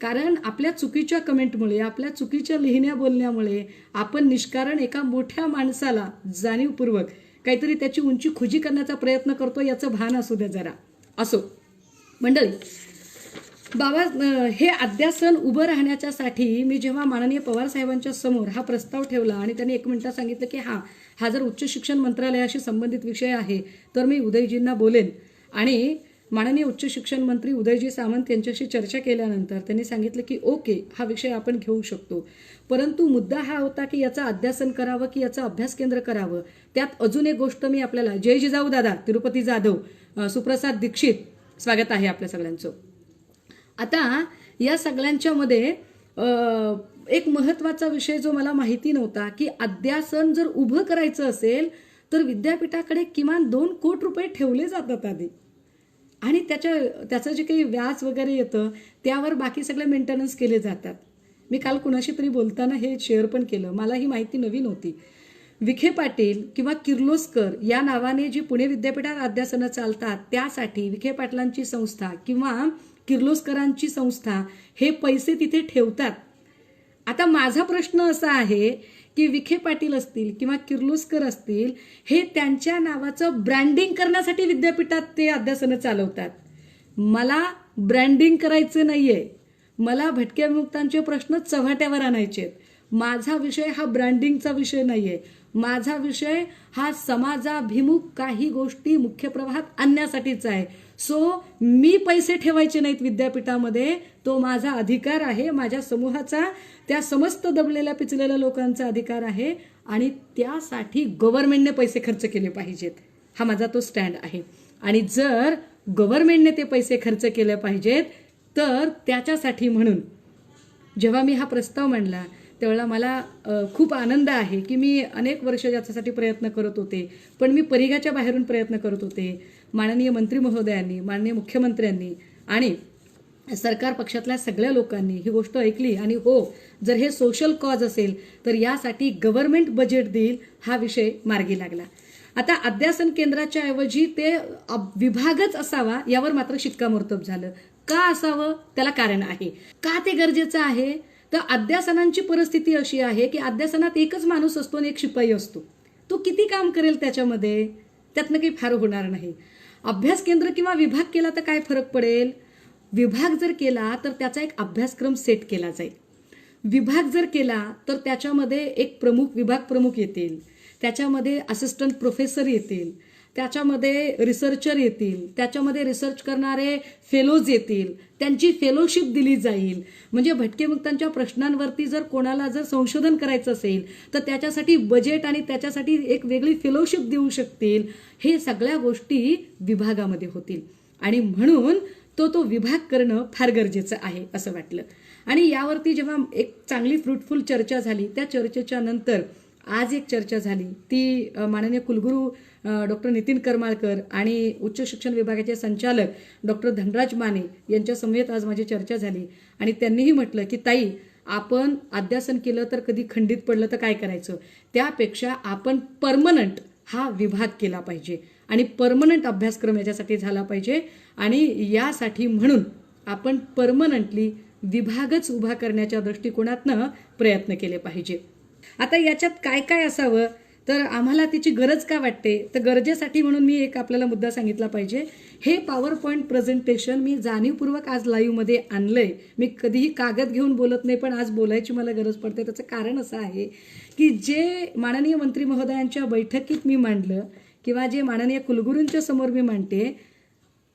कारण आपल्या चुकीच्या कमेंटमुळे, आपल्या चुकीच्या लिहिण्या बोलण्यामुळे आपण निष्कारण एका मोठ्या माणसाला जाणीवपूर्वक काहीतरी त्याची उंची खुजी करण्याचा प्रयत्न करतो, याचं भान असू द्या जरा. असो मंडळी, बाबा हे अध्यासन उभं राहण्याच्यासाठी मी जेव्हा माननीय पवार साहेबांच्या समोर हा प्रस्ताव ठेवला आणि त्यांनी 1 मिनिटात सांगितलं की हा जर उच्च शिक्षण मंत्रालयाशी संबंधित विषय आहे तर मी उदयजींना बोलेन. आणि माननीय उच्च शिक्षण मंत्री उदयजी सामंत यांच्याशी चर्चा केल्यानंतर त्यांनी सांगितलं की ओके, हा विषय आपण घेऊ शकतो. परंतु मुद्दा हा होता की याचं अध्यासन करावं की याचं अभ्यास केंद्र करावं. त्यात अजून एक गोष्ट मी आपल्याला, जय जिजाऊ दादा, तिरुपती जाधव, सुप्रसाद दीक्षित, स्वागत आहे आपल्या सगळ्यांचं. आता या सगळ्यांच्या मध्ये एक महत्त्वाचा विषय जो मला माहिती नव्हता की अध्यासन जर उभं करायचं असेल तर विद्यापीठाकडे किमान 2 कोटी रुपये ठेवले जातात आधी, आणि त्याचं जे काही व्याज वगैरे येतं त्यावर बाकी सगळे मेंटेनन्स केले जातात. मी काल कुणाशी तरी बोलताना हे शेअर पण केलं, मला ही माहिती नवीन होती. विखे पाटील किंवा किर्लोस्कर या नावाने जी पुणे विद्यापीठात अध्यासनं चालतात त्यासाठी विखे पाटलांची संस्था किंवा किर्लोस्करांची संस्था हे पैसे तिथे ठेवतात. आता माझा प्रश्न असा आहे की विखे पाटील असतील किंवा किर्लोस्कर असतील, हे त्यांच्या नावाचं ब्रँडिंग करण्यासाठी विद्यापीठात ते अध्यासनं चालवतात. मला ब्रँडिंग करायचं नाहीये, मला भटक्या विमुक्तांचे प्रश्न चव्हाट्यावर आणायचे. माझा विषय हा ब्रँडिंगचा विषय नाहीये, माझा विषय हा समाजाभिमुख काही गोष्टी मुख्य प्रवाहात आणण्यासाठीच आहे. सो मी पैसे ठेवायचे नाहीत विद्यापीठामध्ये, तो माझा अधिकार आहे, माझ्या समूहाचा, त्या समस्त दबलेल्या पिचलेल्या लोकांचा अधिकार आहे, आणि त्यासाठी गव्हर्नमेंटने पैसे खर्च केले पाहिजेत, हा माझा तो स्टँड आहे. आणि जर गव्हर्नमेंटने ते पैसे खर्च केले पाहिजेत तर त्याच्यासाठी म्हणून जेव्हा मी हा प्रस्ताव मांडला त्यावेळेला मला खूप आनंद आहे की मी अनेक वर्ष याच्यासाठी प्रयत्न करत होते, पण मी परिघाच्या बाहेरून प्रयत्न करत होते. माननीय मंत्री महोदयांनी, माननीय मुख्यमंत्र्यांनी आणि सरकार पक्षातल्या सगळ्या लोकांनी ही गोष्ट ऐकली आणि हो, जर हे सोशल कॉज असेल तर यासाठी गव्हर्नमेंट बजेट देईल हा विषय मार्गी लागला. आता अध्यासन केंद्राच्या ऐवजी ते विभागच असावा यावर मात्र शिक्कामोर्तब झालं. का असावं? त्याला कारण आहे. का ते गरजेचं आहे? तर अध्यासनांची परिस्थिती अशी आहे की अध्यासनात एकच माणूस असतो आणि एक शिपाई असतो. तो किती काम करेल त्याच्यामध्ये, त्यातनं काही फार होणार नाही. अभ्यास केंद्र किंवा विभाग केला तर काय फरक पडेल? विभाग जर केला तर त्याचा एक अभ्यासक्रम सेट केला जाईल. विभाग जर केला तर त्याच्यामध्ये एक विभाग प्रमुख येतील, त्याच्यामध्ये असिस्टंट प्रोफेसर येतील, त्याच्यामध्ये रिसर्चर येतील, त्याच्यामध्ये रिसर्च करणारे फेलोज येतील, त्यांची फेलोशिप दिली जाईल. म्हणजे भटकेमुक्तांच्या प्रश्नांवरती जर कोणाला जर संशोधन करायचं असेल तर त्याच्यासाठी बजेट आणि त्याच्यासाठी एक वेगळी फेलोशिप देऊ शकतील. हे सगळ्या गोष्टी विभागामध्ये होतील आणि म्हणून तो विभाग करणं फार गरजेचं आहे असं वाटलं. आणि यावरती जेव्हा एक चांगली फ्रुटफुल चर्चा झाली, त्या चर्चेच्या नंतर आज एक चर्चा झाली, ती माननीय कुलगुरू डॉक्टर नितीन करमाळकर आणि उच्च शिक्षण विभागाचे संचालक डॉक्टर धनराज माने यांच्या समवेत आज माझी चर्चा झाली. आणि त्यांनीही म्हटलं की ताई, आपण अध्यासन केलं तर कधी खंडित पडलं तर काय करायचं, त्यापेक्षा आपण परमनंट हा विभाग केला पाहिजे आणि परमनंट अभ्यासक्रम याच्यासाठी झाला पाहिजे. आणि यासाठी म्हणून आपण परमनंटली विभागच उभा करण्याच्या दृष्टिकोनातनं प्रयत्न केले पाहिजे. आता याच्यात काय काय असावं तर आम्हाला तिची गरज का वाटते, तर गरजेसाठी म्हणून मी एक आपल्याला मुद्दा सांगितला पाहिजे. हे पॉवर पॉईंट प्रेझेंटेशन मी जाणीवपूर्वक आज लाईव्हमध्ये आणलंय. मी कधीही कागद घेऊन बोलत नाही, पण आज बोलायची मला गरज पडते. त्याचं कारण असं आहे की जे माननीय मंत्री महोदयांच्या बैठकीत मी मांडलं किंवा जे माननीय कुलगुरूंच्या समोर मी मांडते,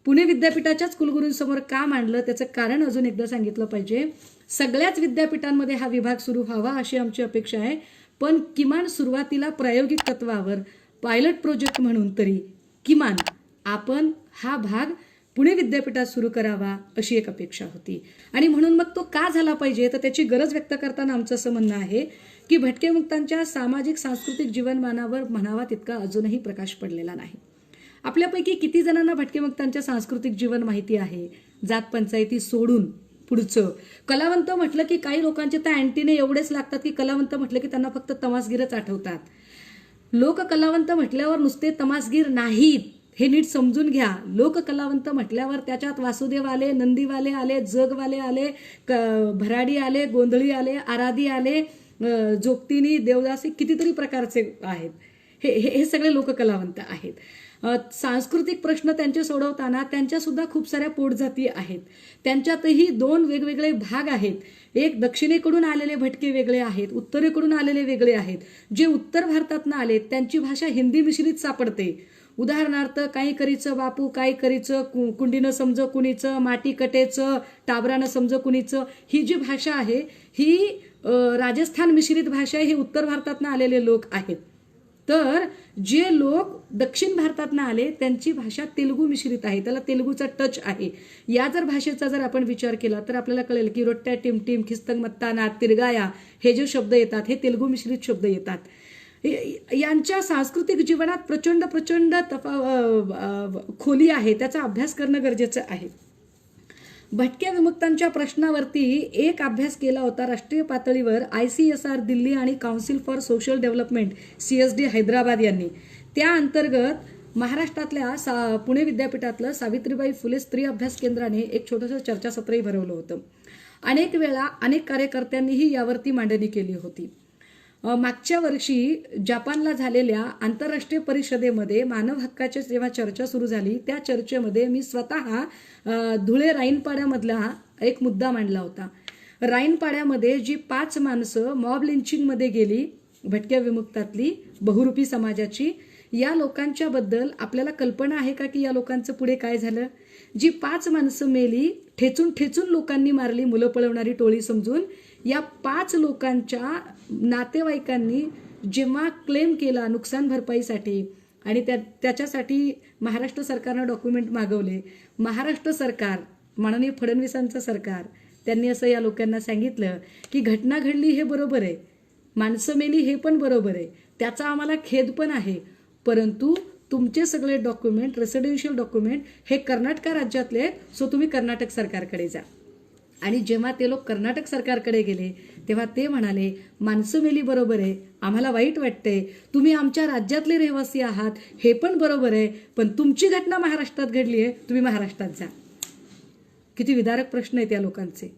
पुणे विद्यापीठाच्याच कुलगुरूंसमोर का मांडलं त्याचं कारण अजून एकदा सांगितलं पाहिजे. सगळ्याच विद्यापीठांमध्ये हा विभाग सुरू व्हावा अशी आमची अपेक्षा आहे, पण किमान सुरुवातीला प्रायोगिक तत्वावर पायलट प्रोजेक्ट म्हणून तरी किमान आपण हा भाग पुणे विद्यापीठात सुरू करावा अशी एक अपेक्षा होती. आणि म्हणून मग तो का झाला पाहिजे, तर त्याची गरज व्यक्त करताना आमचं असं म्हणणं आहे की भटकेमुक्तांच्या सामाजिक सांस्कृतिक जीवनमानावर म्हणावा तितका अजूनही प्रकाश पडलेला नाही. आपल्यापैकी किती जणांना भटकेमुक्तांच्या सांस्कृतिक जीवन माहिती आहे? जात पंचायती सोडून पुढचं कलावंत म्हटलं की काही लोकांचे तर अँटीने एवढेच लागतात की कलावंत म्हटलं की त्यांना फक्त तमासगीरच आठवतात. लोककलावंत म्हटल्यावर नुसते तमासगीर नाहीत, हे नीट समजून घ्या. लोककलावंत म्हटल्यावर त्याच्यात वासुदेव आले, नंदीवाले आले, जगवाले आले, भराडी आले, गोंधळी आले, आराधी आले, जोगतिनी, देवदासी, कितीतरी प्रकारचे आहेत. हे सगळे लोककलावंत आहेत. सांस्कृतिक प्रश्न त्यांचे सोडवताना त्यांच्यासुद्धा खूप साऱ्या पोटजाती आहेत. त्यांच्यातही दोन वेगवेगळे भाग आहेत. एक दक्षिणेकडून आलेले भटके वेगळे आहेत, उत्तरेकडून आलेले वेगळे आहेत. जे उत्तर भारतातनं आले त्यांची भाषा हिंदी मिश्रित सापडते. उदाहरणार्थ काही करीचं बापू, काही करीचं कुंडीनं समज कुणीचं, माटी कटेचं, टाबरानं समज कुणीचं, ही जी भाषा आहे ही राजस्थान मिश्रित भाषा आहे. हे उत्तर भारतातनं आलेले लोक आहेत. तर जे लोक दक्षिण भारतातनं आले त्यांची भाषा तेलुगू मिश्रित आहे, त्याला तेलुगूचा टच आहे. या जर भाषेचा जर आपण विचार केला तर आपल्याला कळेल की रोट्ट्या, टिमटिम, खिस्तंग मत्ताना, तिरगाया हे जे शब्द येतात हे तेलुगू मिश्रित शब्द येतात. यांच्या सांस्कृतिक जीवनात प्रचंड प्रचंड खोली आहे, त्याचा अभ्यास करणं गरजेचं आहे. भटक्या विमुक्तांच्या प्रश्नावरती एक अभ्यास केला होता राष्ट्रीय पातळीवर ICSR दिल्ली आणि council for social development CSD Hyderabad यांनी. त्या अंतर्गत महाराष्ट्रातल्या पुणे विद्यापीठातलं सावित्रीबाई फुले स्त्री अभ्यास केंद्राने एक छोटंसं चर्चासत्रही भरवलं होतं. अनेक वेळा अनेक कार्यकर्त्यांनीही यावरती मांडणी केली होती. मागच्या वर्षी जपानला झालेल्या आंतरराष्ट्रीय परिषदेमध्ये मानव हक्काची जेव्हा चर्चा सुरू झाली त्या चर्चेमध्ये मी स्वतः धुळे राईनपाड्यामधला एक मुद्दा मांडला होता. राईनपाड्यामध्ये जी 5 माणसं मॉब लिंचिंगमध्ये गेली भटक्या विमुक्तातली बहुरूपी समाजाची, या लोकांच्या बद्दल आपल्याला कल्पना आहे का की या लोकांचं पुढे काय झालं? जी 5 माणसं मेली, ठेचून ठेचून लोकांनी मारली, मुलं पळवणारी टोळी समजून, या 5 लोकांच्या नातेवाईकांनी जेव्हा क्लेम केला नुकसान भरपाईसाठी आणि त्याच्यासाठी महाराष्ट्र सरकारनं डॉक्युमेंट मागवले. महाराष्ट्र सरकार, माननीय फडणवीसांचं सरकार, त्यांनी असं या लोकांना सांगितलं की घटना घडली हे बरोबर आहे, माणसं मेली हे पण बरोबर आहे, त्याचा आम्हाला खेद पण आहे, परंतु तुमचे सगळे डॉक्युमेंट, रेसिडेन्शियल डॉक्युमेंट हे कर्नाटक राज्यातले आहेत, सो तुम्ही कर्नाटक सरकारकडे जा. आणि जेव्हा ते लोक कर्नाटक सरकारकडे गेले तेव्हा ते म्हणाले माणसं मेली बरोबर आहे, आम्हाला वाईट वाटतंय, तुम्ही आमच्या राज्यातले रहिवासी आहात हे पण बरोबर आहे, पण तुमची घटना महाराष्ट्रात घडली आहे, तुम्ही महाराष्ट्रात जा. किती विदारक प्रश्न आहेत या लोकांचे.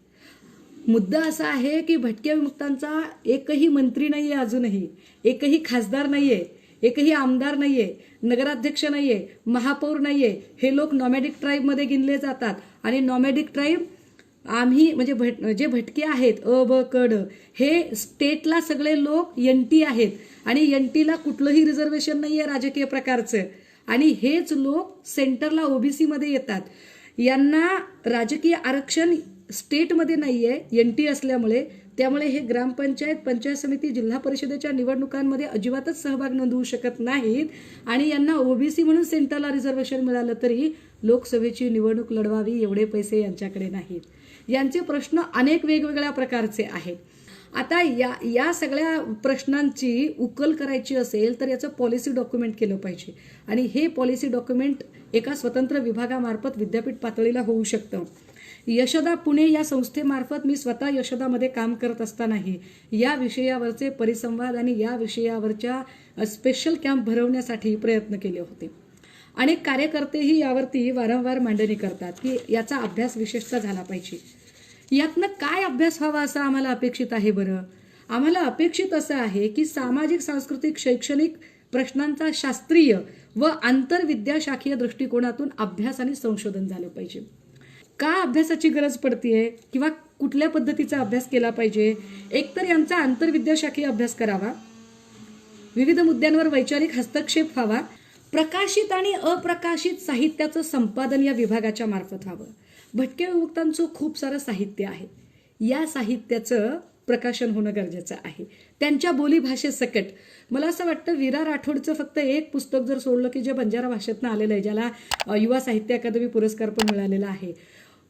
मुद्दा असा आहे की भटक्या विमुक्तांचा एकही मंत्री नाहीये, अजूनही एकही खासदार नाहीये, एकही आमदार नाहीये, नगराध्यक्ष नाहीये, महापौर नाहीये. हे लोक नॉमॅडिक ट्राईबमध्ये गिनले जातात आणि नॉमॅडिक ट्राईब आम्ही म्हणजे जे भटके आहेत अ ब क ड हे स्टेटला सगळे लोक NT आहेत आणि NTला कुठलंही रिझर्वेशन नाही आहे राजकीय प्रकारचं, आणि हेच लोक सेंटरला OBC मध्ये येतात. यांना राजकीय आरक्षण स्टेटमध्ये नाही आहे NT असल्यामुळे, त्यामुळे हे ग्रामपंचायत, पंचायत समिती, जिल्हा परिषदेच्या निवडणुकांमध्ये अजिबातच सहभाग नोंदवू शकत नाहीत. आणि यांना OBC म्हणून सेंटरला रिझर्वेशन मिळालं तरी लोकसभेची निवडणूक लढवावी एवढे पैसे यांच्याकडे नाहीत. यांचे प्रश्न अनेक वेगवेगळ्या प्रकारचे आहेत. आता या सगळ्या प्रश्नांची उकल करायची असेल तर याचं पॉलिसी डॉक्युमेंट केलं पाहिजे, आणि हे पॉलिसी डॉक्युमेंट एका स्वतंत्र विभागामार्फत विद्यापीठ पातळीला होऊ शकतं. यशोदा पुणे या संस्थेमार्फत मी स्वतः यशोदामध्ये काम करत असतानाही या विषयावरचे परिसंवाद आणि या विषयावरच्या स्पेशल कॅम्प भरवण्यासाठी प्रयत्न केले होते. अनेक कार्यकर्तेही यावरती वारंवार मांडणी करतात की याचा अभ्यास विशेषतः झाला पाहिजे. यातनं काय अभ्यास व्हावा असं आम्हाला अपेक्षित आहे बरं? आम्हाला अपेक्षित असं आहे की सामाजिक, सांस्कृतिक, शैक्षणिक प्रश्नांचा शास्त्रीय व आंतरविद्याशाखीय दृष्टिकोनातून अभ्यास आणि संशोधन झालं पाहिजे. का अभ्यासाची गरज पडतीये किंवा कुठल्या पद्धतीचा अभ्यास केला पाहिजे? एकतर यांचा आंतरविद्याशाखीय अभ्यास करावा, विविध मुद्द्यांवर वैचारिक हस्तक्षेप व्हावा, प्रकाशित आणि अप्रकाशित साहित्याचं संपादन या विभागाच्या मार्फत व्हावं. भटक्या विमुक्तांचं खूप सारं साहित्य आहे, या साहित्याचं प्रकाशन होणं गरजेचं आहे. त्यांच्या बोलीभाषेसकट मला असं वाटतं वीरा राठोडचं फक्त एक पुस्तक जर सोडलं की जे बंजारा भाषेतनं आलेलं आहे, ज्याला युवा साहित्य अकादमी पुरस्कार पण मिळालेला आहे.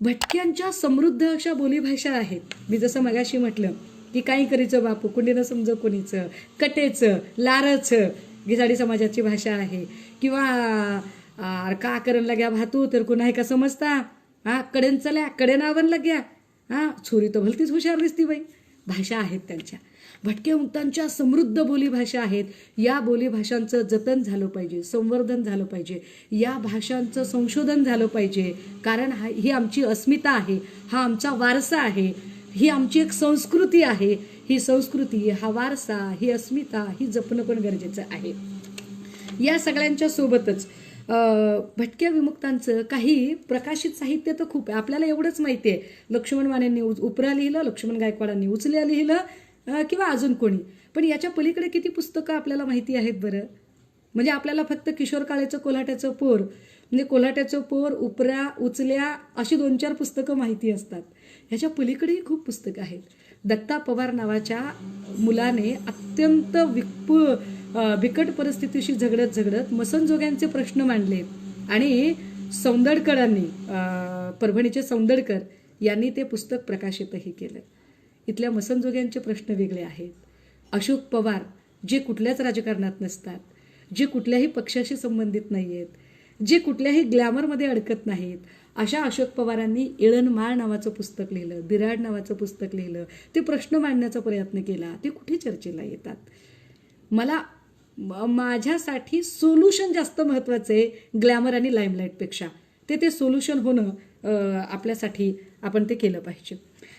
भटक्यांच्या समृद्ध अशा बोलीभाषा आहेत. मी जसं मगाशी म्हटलं की काही करीचं बापू कुंडीनं समज कोणीचं, कटेचं, लारचं गिजाडी समाजाची भाषा आहे. किंवा का करण लाग्या भातू तर कुणा का समजता, हा कडेन चल्या कडे नावन लाग्या, हा छोरी तर भलतीच हुशार दिसती बाई, भाषा आहेत त्यांच्या. भटक्या मुक्तांच्या समृद्ध बोलीभाषा आहेत. या बोलीभाषांचं जतन झालं पाहिजे, संवर्धन झालं पाहिजे, या भाषांचं संशोधन झालं पाहिजे. कारण ही आमची अस्मिता आहे, हा आमचा वारसा आहे, ही आमची एक संस्कृती आहे. ही संस्कृती, हा वारसा, ही अस्मिता, ही जपणं पण गरजेचं आहे. या सगळ्यांच्या सोबतच भटक्या विमुक्तांचं काही प्रकाशित साहित्य तर खूप आहे. आपल्याला एवढंच माहिती आहे, लक्ष्मण मानेंनी उपरा लिहिलं, लक्ष्मण गायकवाडांनी उचल्या लिहिलं किंवा अजून कोणी. पण याच्या पलीकडे किती पुस्तकं आपल्याला माहिती आहेत बरं? म्हणजे आपल्याला फक्त किशोर काळेचं कोल्हाट्याचं पोर, म्हणजे कोल्हाट्याचं पोर, उपरा, उचल्या अशी 2-4 पुस्तकं माहिती असतात. ह्याच्या पलीकडेही खूप पुस्तकं आहेत. दत्ता पवार नावाच्या मुलाने अत्यंत बिकट परिस्थितीशी झगडत मसनजोग्यांचे प्रश्न मांडले आणि सौंदडकरांनी, परभणीचे सौंदडकर यांनी ते पुस्तक प्रकाशितही केलं. इथल्या मसनजोग्यांचे प्रश्न वेगळे आहेत. अशोक पवार जे कुठल्याच राजकारणात नसतात, जे कुठल्याही पक्षाशी संबंधित नाही आहेत, जे कुठल्याही ग्लॅमरमध्ये अडकत नाहीत, अशा अशोक पवारांनी इळणमाळ नावाचं पुस्तक लिहिलं, बिराड नावाचं पुस्तक लिहिलं. ते प्रश्न मांडण्याचा प्रयत्न केला. ते कुठे चर्चेला येतात? माझ्यासाठी सोल्युशन जास्त महत्त्वाचं आहे ग्लॅमर आणि लाईमलाईटपेक्षा. ते सोल्युशन होणं आपल्यासाठी आपण ते केलं पाहिजे.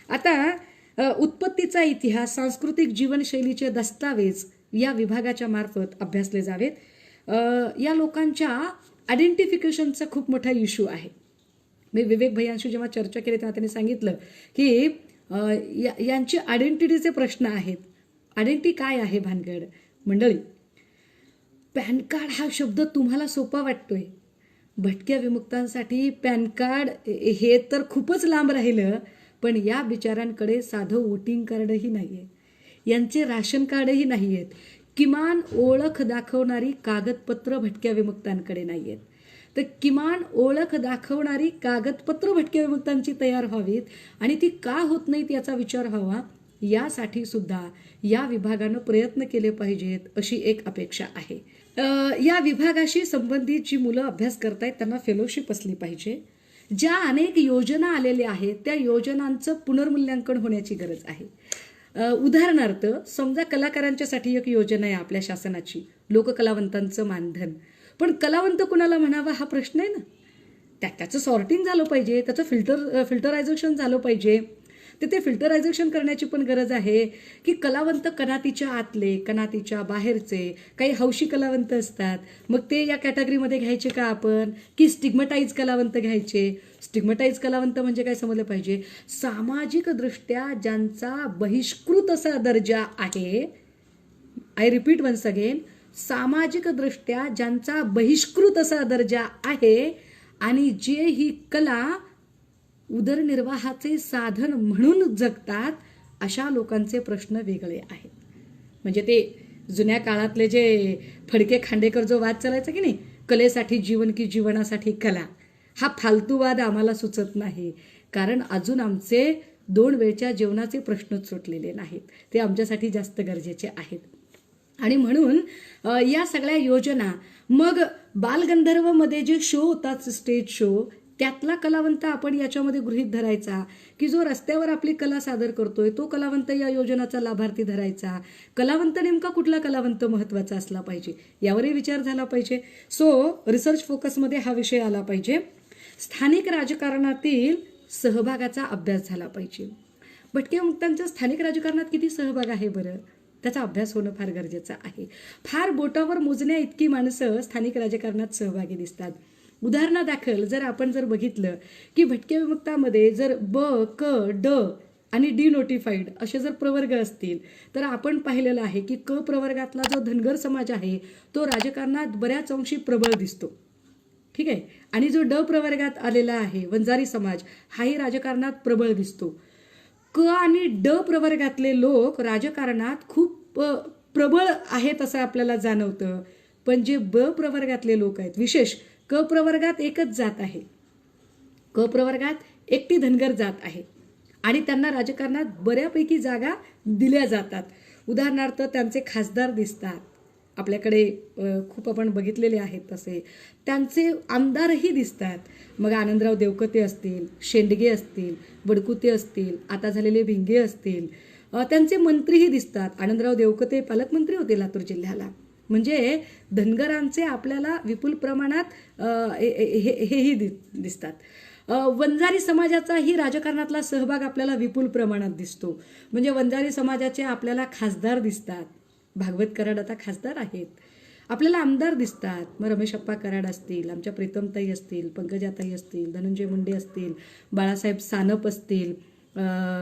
आता उत्पत्तीचा इतिहास, सांस्कृतिक जीवनशैलीचे दस्तावेज या विभागाच्या मार्फत अभ्यासले जावेत. या लोकांच्या आयडेंटिफिकेशनचा खूप मोठा इश्यू आहे. मी विवेक भैयांशी जेव्हा चर्चा केली तेव्हा त्यांनी सांगितलं की यांची आयडेंटिटीचे प्रश्न आहेत. आयडेंटिटी काय आहे भानगड? मंडळी, पॅन कार्ड हा शब्द तुम्हाला सोपा वाटतोय. भटक्या विमुक्तांसाठी पॅन कार्ड हे तर खूपच लांब राहिलं. पण या बिचारांकडे साधं वोटिंग कार्डही नाही आहे, यांचे राशन कार्डही नाही आहेत. किमान ओळख दाखवणारी कागदपत्र भटक्या विमुक्तांकडे नाही आहेत. तर किमान ओळख दाखवणारी कागदपत्र भटक्या विमुक्तांची तयार व्हावीत आणि ती का होत नाहीत याचा विचार व्हावा. यासाठी सुद्धा या विभागानं प्रयत्न केले पाहिजेत अशी एक अपेक्षा आहे. या विभागाशी संबंधित जी मुलं अभ्यास करतायत त्यांना फेलोशिप असली पाहिजे. ज्या अनेक योजना आलेल्या आहेत त्या योजनांचं पुनर्मूल्यांकन होण्याची गरज आहे. उदाहरणार्थ समजा कलाकारांच्यासाठी एक योजना आहे आपल्या शासनाची, लोककलावंतांचं मानधन. पण कलावंत कुणाला म्हणावा हा प्रश्न आहे ना. त्याचं सॉर्टिंग झालं पाहिजे, त्याचं फिल्टरायझेशन झालं पाहिजे. ते फिल्टरायझेशन करण्याची पण गरज आहे की कलावंत कनातीच्या आतले, कनातीच्या बाहेरचे काही हौशी कलावंत असतात. मग ते या कॅटेगरीमध्ये घ्यायचे का आपण, की स्टिग्मटाईज कलावंत घ्यायचे? स्टिग्मटाईज कलावंत म्हणजे काय समजलं पाहिजे? सामाजिकदृष्ट्या ज्यांचा बहिष्कृत असा दर्जा आहे. आय रिपीट वन्स अगेन, सामाजिकदृष्ट्या ज्यांचा बहिष्कृत असा दर्जा आहे आणि जे ही कला उदरनिर्वाहाचे साधन म्हणून जगतात, अशा लोकांचे प्रश्न वेगळे आहेत. म्हणजे ते जुन्या काळातले जे फडके खांडेकर जो वाद चालायचा की नाही, कलेसाठी जीवन की जीवनासाठी कला, हा फालतूवाद आम्हाला सुचत नाही. कारण अजून आमचे 2 वेळच्या जेवणाचे प्रश्नच सुटलेले नाहीत. ते आमच्यासाठी जास्त गरजेचे आहेत. आणि म्हणून या सगळ्या योजना, मग बालगंधर्वमध्ये जे शो होतात, स्टेज शो, त्यातला कलावंत आपण याच्यामध्ये गृहीत धरायचा की जो रस्त्यावर आपली कला सादर करतोय तो कलावंत या योजनाचा लाभार्थी धरायचा. कलावंत नेमका कुठला कलावंत महत्त्वाचा असला पाहिजे यावरही विचार झाला पाहिजे. सो रिसर्च फोकसमध्ये हा विषय आला पाहिजे. स्थानिक राजकारणातील सहभागाचा अभ्यास झाला पाहिजे. भटक्या मुक्तांचा स्थानिक राजकारणात किती सहभाग आहे बरं, त्याचा अभ्यास होणं फार गरजेचं आहे. फार बोटावर मोजण्या इतकी माणसं स्थानिक राजकारणात सहभागी दिसतात. उदाहरणादाखल जर बघितलं की भटक्या विमुक्तामध्ये जर ब, क, ड आणि डी नोटिफाईड असे जर प्रवर्ग असतील तर आपण पाहिलेलं आहे की क प्रवर्गातला जो धनगर समाज आहे तो राजकारणात बऱ्याच अंशी प्रबळ दिसतो. ठीक आहे. आणि जो ड प्रवर्गात आलेला आहे वंजारी समाज हाही राजकारणात प्रबळ दिसतो. क आणि ड प्रवर्गातले लोक राजकारणात खूप प्रबळ आहेत असं आपल्याला जाणवतं. पण जे ब प्रवर्गातले लोक आहेत, विशेष क प्रवर्गात एकच जात आहे, क प्रवर्गात एकटी धनगर जात आहे आणि त्यांना राजकारणात बऱ्यापैकी जागा दिल्या जातात. उदाहरणार्थ त्यांचे खासदार दिसतात आपल्याकडे, खूप आपण बघितलेले आहेत तसे. त्यांचे आमदारही दिसतात. मग आनंदराव देवकते असतील, शेंडगे असतील, बडकुते असतील, आता झालेले भिंगे असतील, त्यांचे मंत्रीही दिसतात. आनंदराव देवकते पालकमंत्री होते लातूर जिल्ह्याला. म्हणजे धनगरांचे आपल्याला विपुल प्रमाणात हेही दिसतात. वंजारी समाजाचाही राजकारणातला सहभाग आपल्याला विपुल प्रमाणात दिसतो. म्हणजे वंजारी समाजाचे आपल्याला खासदार दिसतात. भागवत कराड आता खासदार आहेत. आपल्याला आमदार दिसतात. मग रमेशप्पा कराड असतील, आमच्या प्रीतमताई असतील, पंकजाताई असतील, धनंजय मुंडे असतील, बाळासाहेब सानप असतील,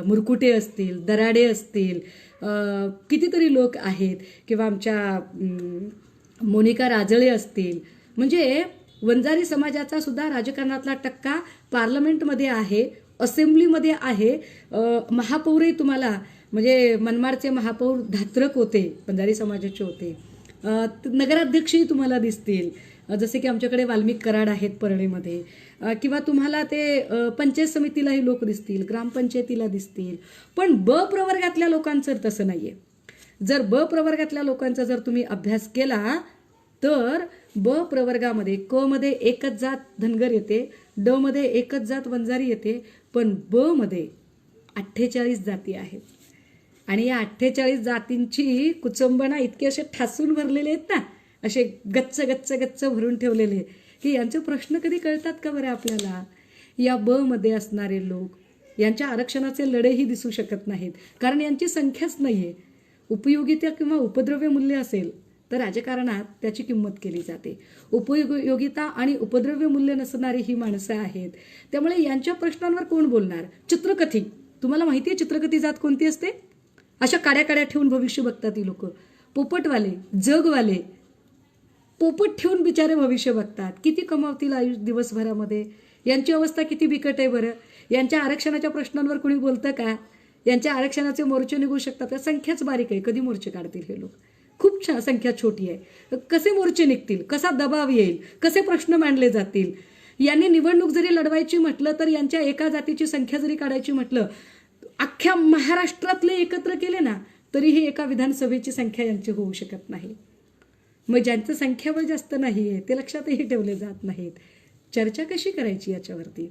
मुरकुटे असतील, दराडे असतील, कितीतरी लोक आहेत, किंवा आमच्या मोनिका राजळे असतील. म्हणजे वंजारी समाजाचा सुद्धा राजकारणातला टक्का पार्लमेंटमध्ये आहे, असेंब्लीमध्ये आहे. महापौरही तुम्हाला, म्हणजे मनमाडचे महापौर धात्रक होते, वंजारी समाजाचे होते. नगराध्यक्षही तुम्हाला दिसतील, जसे की आमच्याकडे वाल्मिक कराड आहेत परळीमध्ये, किंवा तुम्हाला ते पंचायत समितीलाही लोक दिसतील, ग्रामपंचायतीला दिसतील. पण ब प्रवर्गातल्या लोकांचं तसं नाहीये. जर ब प्रवर्गातल्या लोकांचा जर तुम्ही अभ्यास केला तर ब प्रवर्गामध्ये क मध्ये एकच जात धनगर येते, ड मध्ये एकच जात वंजारी येते, पण ब मध्ये 48 जाती आहेत. आणि या 48 जातींची कुचंबना इतके असे ठासून भरलेले आहेत ना, असे गच्च गच्च गच्च भरून ठेवलेले, की यांचे प्रश्न कधी कळतात का बरं आपल्याला. या ब मध्ये असणारे लोक यांच्या आरक्षणाचे लढेही दिसू शकत नाहीत, कारण यांची संख्याच नाहीये. उपयोगिता किंवा उपद्रव्य मूल्य असेल तर राजकारणात त्याची किंमत केली जाते. उपयोगिता आणि उपद्रव्य मूल्य नसणारी ही माणसं आहेत. त्यामुळे यांच्या प्रश्नांवर कोण बोलणार. चित्रकथी, तुम्हाला माहिती आहे चित्रकथी जात कोणती असते. अशा काड्या काड्या ठेवून भविष्य बघतात ही लोक. पोपटवाले, जगवाले, पोपट ठेवून बिचारे भविष्य बघतात. किती कमावतील आयुष्य दिवसभरामध्ये. यांची अवस्था किती बिकट आहे बरं. यांच्या आरक्षणाच्या प्रश्नांवर कोणी बोलतं का. यांच्या आरक्षणाचे मोर्चे निघू शकतात. संख्याच बारीक आहे, कधी मोर्चे काढतील हे लोक. खूप संख्या छोटी आहे. कसे मोर्चे निघतील, कसा दबाव येईल, कसे प्रश्न मांडले जातील. यांनी निवडणूक जरी लढवायची म्हटलं तर यांच्या एका जातीची संख्या जरी काढायची म्हटलं, अख्ख्या महाराष्ट्रातले एकत्र केले ना तरीही एका विधानसभेची संख्या यांची होऊ शकत नाही. मग ज्यांचं संख्याबळ जास्त नाहीये ते लक्षातही ठेवले जात नाहीत. चर्चा कशी करायची याच्यावरती.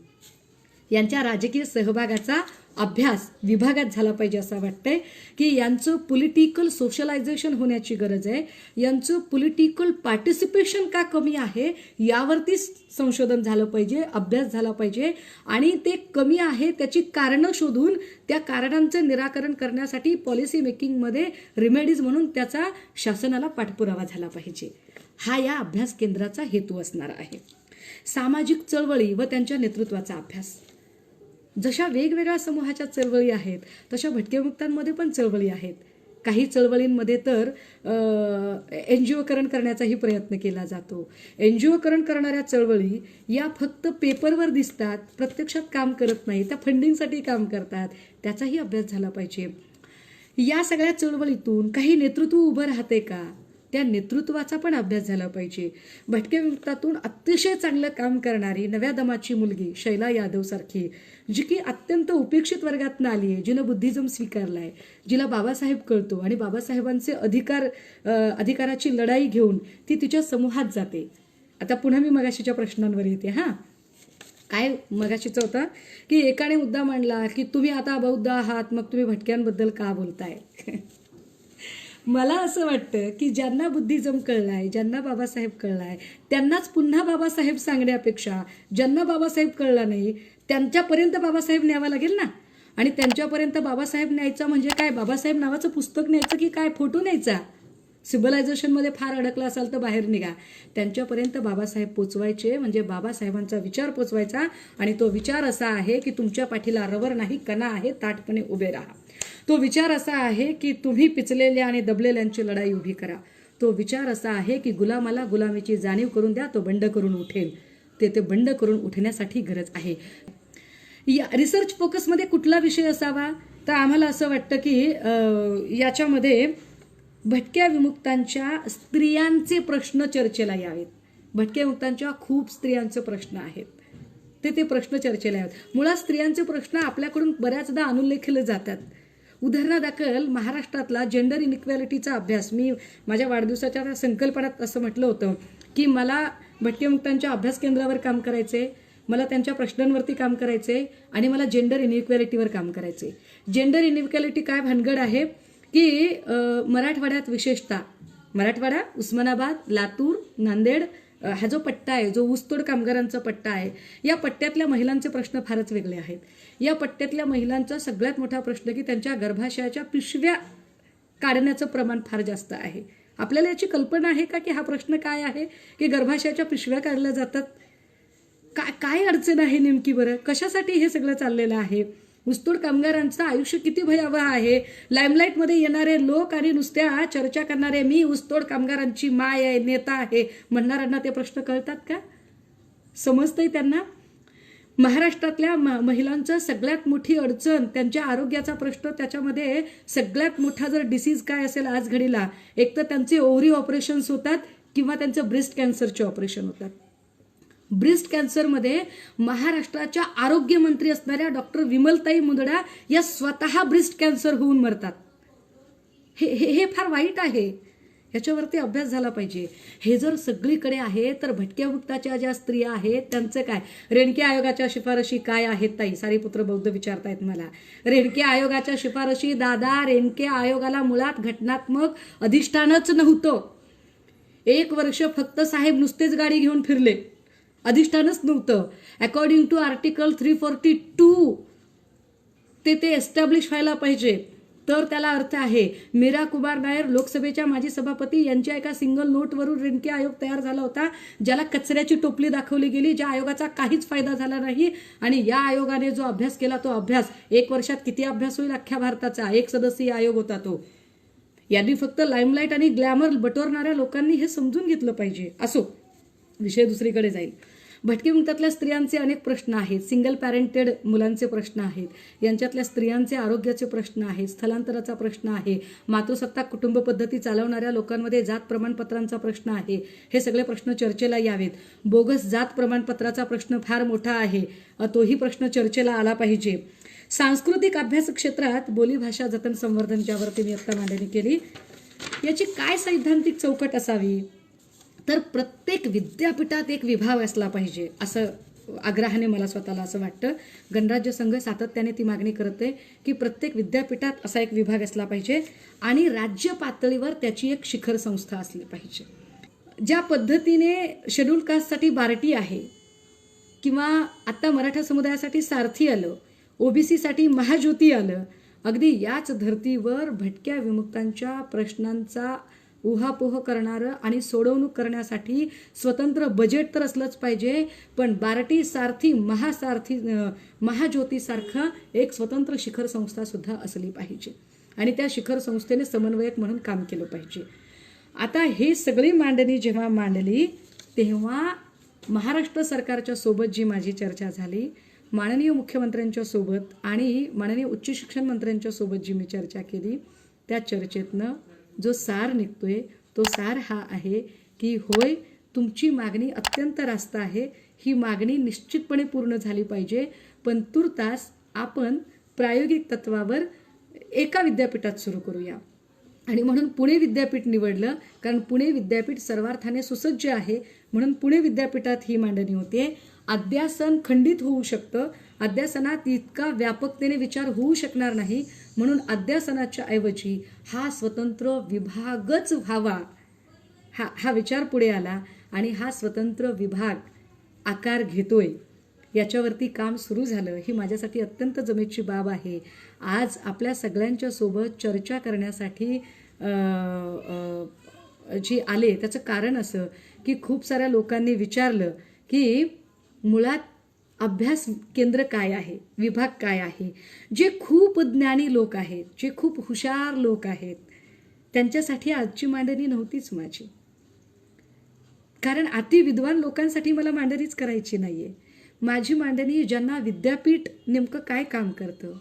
यांच्या राजकीय सहभागाचा अभ्यास विभागात झाला पाहिजे असं वाटतंय, की यांचं पॉलिटिकल सोशलायझेशन होण्याची गरज आहे. यांचं पॉलिटिकल पार्टिसिपेशन का कमी आहे यावरती संशोधन झालं पाहिजे, अभ्यास झाला पाहिजे. आणि ते कमी आहे त्याची कारणं शोधून त्या कारणांचं निराकरण करण्यासाठी पॉलिसी मेकिंगमध्ये रिमेडीज म्हणून त्याचा शासनाला पाठपुरावा झाला पाहिजे. हा या अभ्यास केंद्राचा हेतू असणार आहे. सामाजिक चळवळी व त्यांच्या नेतृत्वाचा अभ्यास. जशा वेगवेगळ्या समूहाच्या चळवळी आहेत तशा भटकेमुक्तांमध्ये पण चळवळी आहेत. काही चळवळींमध्ये तर एनजीओकरण करण्याचाही प्रयत्न केला जातो. एनजीओकरण करणाऱ्या चळवळी या फक्त पेपरवर दिसतात, प्रत्यक्षात काम करत नाही, त्या फंडिंगसाठी काम करतात. त्याचाही अभ्यास झाला पाहिजे. या सगळ्या चळवळीतून काही नेतृत्व उभं राहते का, त्या नेतृत्वाचा पण अभ्यास झाला पाहिजे. भटके विमुक्तातून अतिशय चांगलं काम करणारी नव्या दमाची मुलगी शैला यादव सारखी, जी की अत्यंत उपेक्षित वर्गातनं आली आहे, जिनं बुद्धिझम स्वीकारलाय, जिला बाबासाहेब कळतो आणि बाबासाहेबांचे अधिकाराची लढाई घेऊन ती तिच्या समूहात जाते. आता पुन्हा मी मगाशीच्या प्रश्नांवर येते. काय मगाशीचं होतं की एकाने मुद्दा मांडला की तुम्ही आता बौद्ध आहात, मग तुम्ही भटक्यांबद्दल का बोलताय. मला असं वाटतं की ज्यांना बुद्धिझम कळलाय, ज्यांना बाबासाहेब कळलाय, त्यांनाच पुन्हा बाबासाहेब सांगण्यापेक्षा ज्यांना बाबासाहेब कळला नाही त्यांच्यापर्यंत बाबासाहेब न्यावा लागेल ना. आणि त्यांच्यापर्यंत बाबासाहेब न्यायचा म्हणजे काय, बाबासाहेब नावाचं पुस्तक न्यायचं की काय, फोटो न्यायचा? सिव्हिलायझेशनमध्ये फार अडकला असाल तर बाहेर निघा. त्यांच्यापर्यंत बाबासाहेब पोचवायचे म्हणजे बाबासाहेबांचा विचार पोचवायचा. आणि तो विचार असा आहे की तुमच्या पाठीला रवर नाही कणा आहे, ताठपणे उभे राहा. तो विचार असा आहे की तुम्ही पिचलेल्या आणि दबलेल्यांची लढाई उभी करा. तो विचार असा आहे की गुलामाला गुलामीची जाणीव करून द्या, तो बंड करून उठेल. ते बंड करून उठण्यासाठी गरज आहे. या रिसर्च फोकसमध्ये कुठला विषय असावा, तर आम्हाला असं वाटतं की याच्यामध्ये भटक्या विमुक्तांच्या स्त्रियांचे प्रश्न चर्चेला यावेत. भटक्या विमुक्तांच्या खूप स्त्रियांचे प्रश्न आहेत, ते प्रश्न चर्चेला यावेत. मुळात स्त्रियांचे प्रश्न आपल्याकडून बऱ्याचदा अनुल्लेखले जातात. उदाहरणादाखल महाराष्ट्रातला जेंडर इनइक्वॅलिटीचा अभ्यास, मी माझ्या वाढदिवसाच्या संकल्पनात असं म्हटलं होतं की मला भटक्या विमुक्तांच्या अभ्यास केंद्रावर काम करायचे, मला त्यांच्या प्रश्नांवरती काम करायचे आणि मला जेंडर इनइक्वॅलिटीवर काम करायचे. जेंडर इनइक्वॅलिटी काय भानगड आहे की मराठवाड्यात विशेषतः मराठवाडा, उस्मानाबाद, लातूर, नांदेड हा जो पट्टा आहे, जो ऊसतोड कामगारांचा पट्टा आहे, या पट्ट्यातल्या महिलांचे प्रश्न फारच वेगळे आहेत. या पट्ट्यातल्या महिलांचा सगळ्यात मोठा प्रश्न की त्यांच्या गर्भाशयाच्या पिशव्या काढण्याचं प्रमाण फार जास्त आहे. आपल्याला याची कल्पना आहे का की हा प्रश्न काय आहे की गर्भाशयाच्या पिशव्या काढल्या जातात? काय अडचण आहे नेमकी बरं? कशासाठी हे सगळं चाललेलं आहे? ऊसतोड कामगारांचं आयुष्य किती भयावह आहे. लाईमलाईटमध्ये येणारे लोक आणि नुसत्या चर्चा करणारे मी ऊसतोड कामगारांची माय आहे, नेता आहे म्हणणाऱ्यांना ते प्रश्न कळतात का? समजतंय त्यांना? महाराष्ट्रातल्या महिलांचं सगळ्यात मोठी अडचण त्यांच्या आरोग्याचा प्रश्न. त्याच्यामध्ये सगळ्यात मोठा जर डिसीज काय असेल आज घडीला, एक तर त्यांचे ओव्हरी ऑपरेशन्स होतात किंवा त्यांचं ब्रेस्ट कॅन्सरचे ऑपरेशन होतात. ब्रेस्ट कॅन्सरमध्ये महाराष्ट्राच्या आरोग्यमंत्री असणाऱ्या डॉक्टर विमलताई मुंदडा या स्वतः ब्रेस्ट कॅन्सर होऊन मरतात. हे फार वाईट आहे. याच्यावरती अभ्यास झाला पाहिजे. हे जर सगळीकडे आहे तर भटक्या विमुक्ताच्या ज्या स्त्रिया आहेत त्यांचं काय? रेणके आयोगाच्या शिफारशी काय आहेत ताई? सारीपुत्र बौद्ध विचारतायत मला. रेणके आयोगाच्या शिफारशी, दादा, रेणके आयोगाला मुळात घटनात्मक अधिष्ठानच नव्हतं. 1 वर्ष फक्त साहेब नुसतेच गाडी घेऊन फिरले, अधिष्ठानच नव्हतं. अकॉर्डिंग टू आर्टिकल 342 ते एस्टॅब्लिश व्हायला पाहिजे, तर त्याला अर्थ आहे. मीरा कुमार नायर लोकसभेच्या माजी सभापती यांच्या एका सिंगल नोटवरून रेणके आयोग तयार झाला होता, ज्याला कचऱ्याची टोपली दाखवली गेली, ज्या आयोगाचा काहीच फायदा झाला नाही. आणि या आयोगाने जो अभ्यास केला तो अभ्यास 1 वर्षात किती अभ्यास होईल अख्ख्या भारताचा? 1 सदस्यीय आयोग होता तो. यांनी फक्त लाईमलाईट आणि ग्लॅमर बटोरणाऱ्या लोकांनी हे समजून घेतलं पाहिजे. असो, विषय दुसरीकडे जाईल. भटक्या विमुक्तातल्या स्त्रियांचे अनेक प्रश्न आहेत. सिंगल पॅरेंटेड मुलांचे प्रश्न आहेत, यांच्यातल्या स्त्रियांचे आरोग्याचे प्रश्न आहेत, स्थलांतराचा प्रश्न आहे, मातृसत्ताक कुटुंब पद्धती चालवणाऱ्या लोकांमध्ये जात प्रमाणपत्रांचा प्रश्न आहे. हे सगळे प्रश्न चर्चेला यावेत. बोगस जात प्रमाणपत्राचा प्रश्न फार मोठा आहे, तोही प्रश्न चर्चेला आला पाहिजे. सांस्कृतिक अभ्यास क्षेत्रात बोलीभाषा जतन संवर्धन, ज्यावरती मी आत्ता मांडणी केली, याची काय सैद्धांतिक चौकट असावी? तर प्रत्येक विद्यापीठात एक विभाग असला पाहिजे, असं आग्रहाने मला स्वतःला असं वाटतं. गणराज्य संघ सातत्याने ती मागणी करते की प्रत्येक विद्यापीठात असा एक विभाग असला पाहिजे आणि राज्य पातळीवर त्याची एक शिखर संस्था असली पाहिजे. ज्या पद्धतीने शेड्यूल कास्टसाठी बार्टी आहे, किंवा आता मराठा समुदायासाठी सारथी आलं, ओबीसीसाठी महाज्योती आलं, अगदी याच धर्तीवर भटक्या विमुक्तांच्या प्रश्नांचा उहापोह करणारं आणि सोडवणूक करण्यासाठी स्वतंत्र बजेट तर असलंच पाहिजे, पण बार्टी, सारथी, महाज्योतीसारखं एक स्वतंत्र शिखर संस्था सुद्धा असली पाहिजे आणि त्या शिखर संस्थेने समन्वयक म्हणून काम केलं पाहिजे. आता हे सगळी मांडणी जेव्हा मांडली तेव्हा महाराष्ट्र सरकारच्या सोबत जी माझी चर्चा झाली, माननीय मुख्यमंत्र्यांच्या सोबत आणि माननीय उच्च शिक्षण मंत्र्यांच्या सोबत जी मी चर्चा केली, त्या चर्चेतनं जो सार निघतोय तो सार हा आहे की होय, तुमची मागणी अत्यंत रास्त आहे, ही मागणी निश्चितपणे पूर्ण झाली पाहिजे, पण तुर्तास आपण प्रायोगिक तत्वावर एका विद्यापीठात सुरू करूया. आणि म्हणून पुणे विद्यापीठ निवडलं, कारण पुणे विद्यापीठ सर्वार्थाने सुसज्ज आहे, म्हणून पुणे विद्यापीठात ही मांडणी होते. अध्यासन खंडित होऊ शकतं, अध्यासनात इतका व्यापकतेने विचार होऊ शकणार नाही, म्हणून अध्यासनाच्या ऐवजी हा स्वतंत्र विभागच व्हावा, हा विचार पुढे आला आणि हा स्वतंत्र विभाग आकार घेतोय. याच्यावरती काम सुरू झालं ही माझ्यासाठी अत्यंत जमेची बाब आहे. आज आपल्या सगळ्यांच्या सोबत चर्चा करण्यासाठी जी आले त्याचं कारण असं की खूप साऱ्या लोकांनी विचारलं की मुळात अभ्यास केंद्र काय आहे, विभाग काय आहे. जे खूप ज्ञानी लोक आहेत, जे खूप हुशार लोक आहेत, त्यांच्यासाठी आजची मांडणी नव्हतीच माझी. कारण अति विद्वान लोकांसाठी मला मांडणीच करायची नाही आहे. माझी मांडणी ज्यांना विद्यापीठ नेमकं काय काम करतं,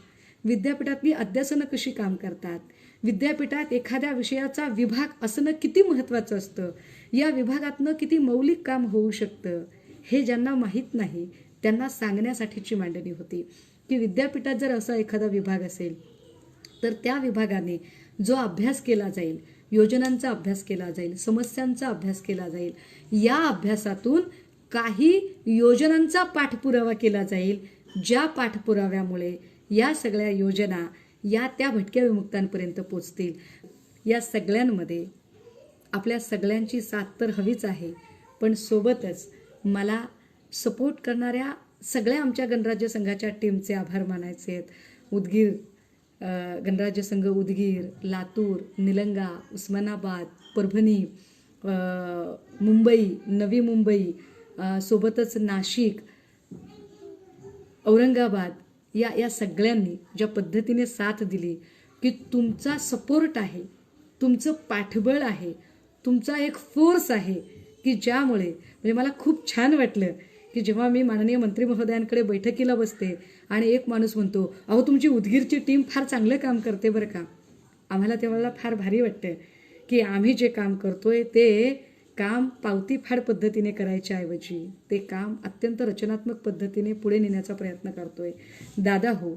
विद्यापीठातली अध्यासनं कशी काम करतात, विद्यापीठात एखाद्या विषयाचा विभाग असणं किती महत्त्वाचं असतं, या विभागातनं किती मौलिक काम होऊ शकतं, हे ज्यांना माहीत नाही त्यांना सांगण्यासाठीची मांडणी होती की विद्यापीठात जर असा एखादा विभाग असेल तर त्या विभागाने जो अभ्यास केला जाईल, योजनांचा अभ्यास केला जाईल, समस्यांचा अभ्यास केला जाईल, या अभ्यासातून काही योजनांचा पाठपुरावा केला जाईल, ज्या पाठपुराव्यामुळे या सगळ्या योजना या त्या भटक्या विमुक्तांपर्यंत पोचतील. या सगळ्यांमध्ये आपल्या सगळ्यांची साथ तर हवीच आहे, पण सोबतच मला सपोर्ट करणाऱ्या सगळ्या आमच्या गणराज्य संघाच्या टीमचे आभार मानायचे आहेत. उदगीर गणराज्य संघ उदगीर, लातूर, निलंगा, उस्मानाबाद, परभणी, मुंबई, नवी मुंबई, सोबतच नाशिक, औरंगाबाद, या सगळ्यांनी ज्या पद्धतीने साथ दिली की तुमचा सपोर्ट आहे, तुमचं पाठबळ आहे, तुमचा एक फोर्स आहे की ज्यामुळे म्हणजे मला खूप छान वाटलं की जेव्हा मी माननीय मंत्री महोदयांकडे बैठकीला बसते आणि एक माणूस म्हणतो, अहो तुमची उदगीरची टीम फार चांगलं काम करते बरं का. आम्हाला तेव्हा फार भारी वाटतं की आम्ही जे काम करतोय ते काम पावतीफाड पद्धतीने करायच्याऐवजी ते काम अत्यंत रचनात्मक पद्धतीने पुढे नेण्याचा प्रयत्न करतोय. दादा हो,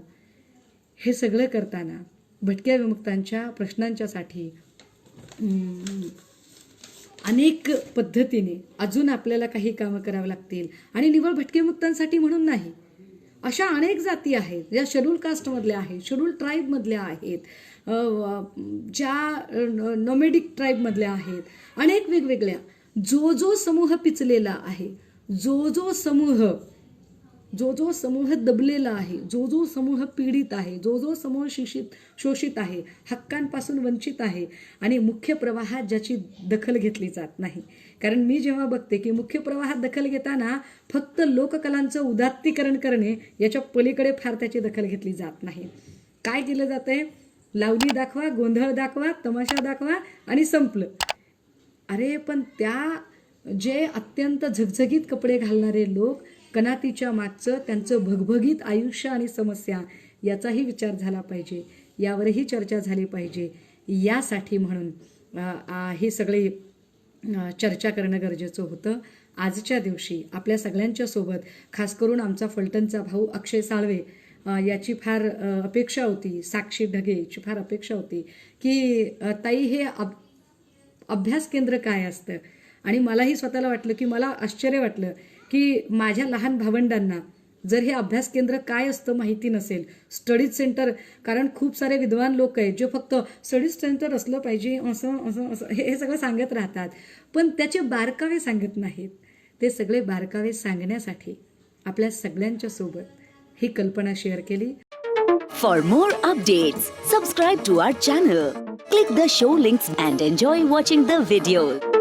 हे सगळं करताना भटक्या विमुक्तांच्या प्रश्नांच्यासाठी अनेक पद्धतीने अजून आपल्याला काही कामं करावं लागतील. आणि निवळ भटके मुक्तांसाठी म्हणून नाही, अशा अनेक जाती आहेत ज्या शेड्यूल कास्टमधल्या आहेत, शेड्यूल ट्राईबमधल्या आहेत, ज्या नोमॅडिक ट्राईबमधल्या आहेत, अनेक वेगवेगळ्या. जो समूह पिचलेला आहे, जो समूह दबलेला आहे, जो समूह पीडित आहे, जो समूह शोषित आहे, हक्कांपासून वंचित आहे आणि मुख्य प्रवाहात ज्याची दखल घेतली जात नाही. कारण मी जेव्हा बघते की मुख्य प्रवाहात दखल घेताना फक्त लोककलांचं उदात्तीकरण करणे याच्या पलीकडे फार त्याची दखल घेतली जात नाही. काय केलं जातंय? लावणी दाखवा, गोंधळ दाखवा, तमाशा दाखवा आणि संपलं. अरे पण त्या जे अत्यंत झगझगीत कपडे घालणारे लोक, कनातीच्या मागचं त्यांचं भगभगीत आयुष्य आणि समस्या याचाही विचार झाला पाहिजे, यावरही चर्चा झाली पाहिजे. यासाठी म्हणून हे सगळे चर्चा करणं गरजेचं होतं. आजच्या दिवशी आपल्या सगळ्यांच्या सोबत खास करून आमचा फलटणचा भाऊ अक्षय साळवे याची फार अपेक्षा होती, साक्षी ढगेची फार अपेक्षा होती की ताई हे अभ्यास केंद्र काय असतं. आणि मलाही स्वतःला वाटलं की मला आश्चर्य वाटलं की माझ्या लहान भावंडांना जर हे अभ्यास केंद्र काय असतं माहिती नसेल. स्टडीज सेंटर, कारण खूप सारे विद्वान लोक आहेत जे फक्त स्टडीज सेंटर असलं पाहिजे असं असं असं हे सगळं सांगत राहतात, पण त्याचे बारकावे सांगत नाहीत. ते सगळे बारकावे सांगण्यासाठी आपल्या सगळ्यांच्या सोबत ही कल्पना शेअर केली. For more updates, subscribe to our channel, click the show links and enjoy watching the videos.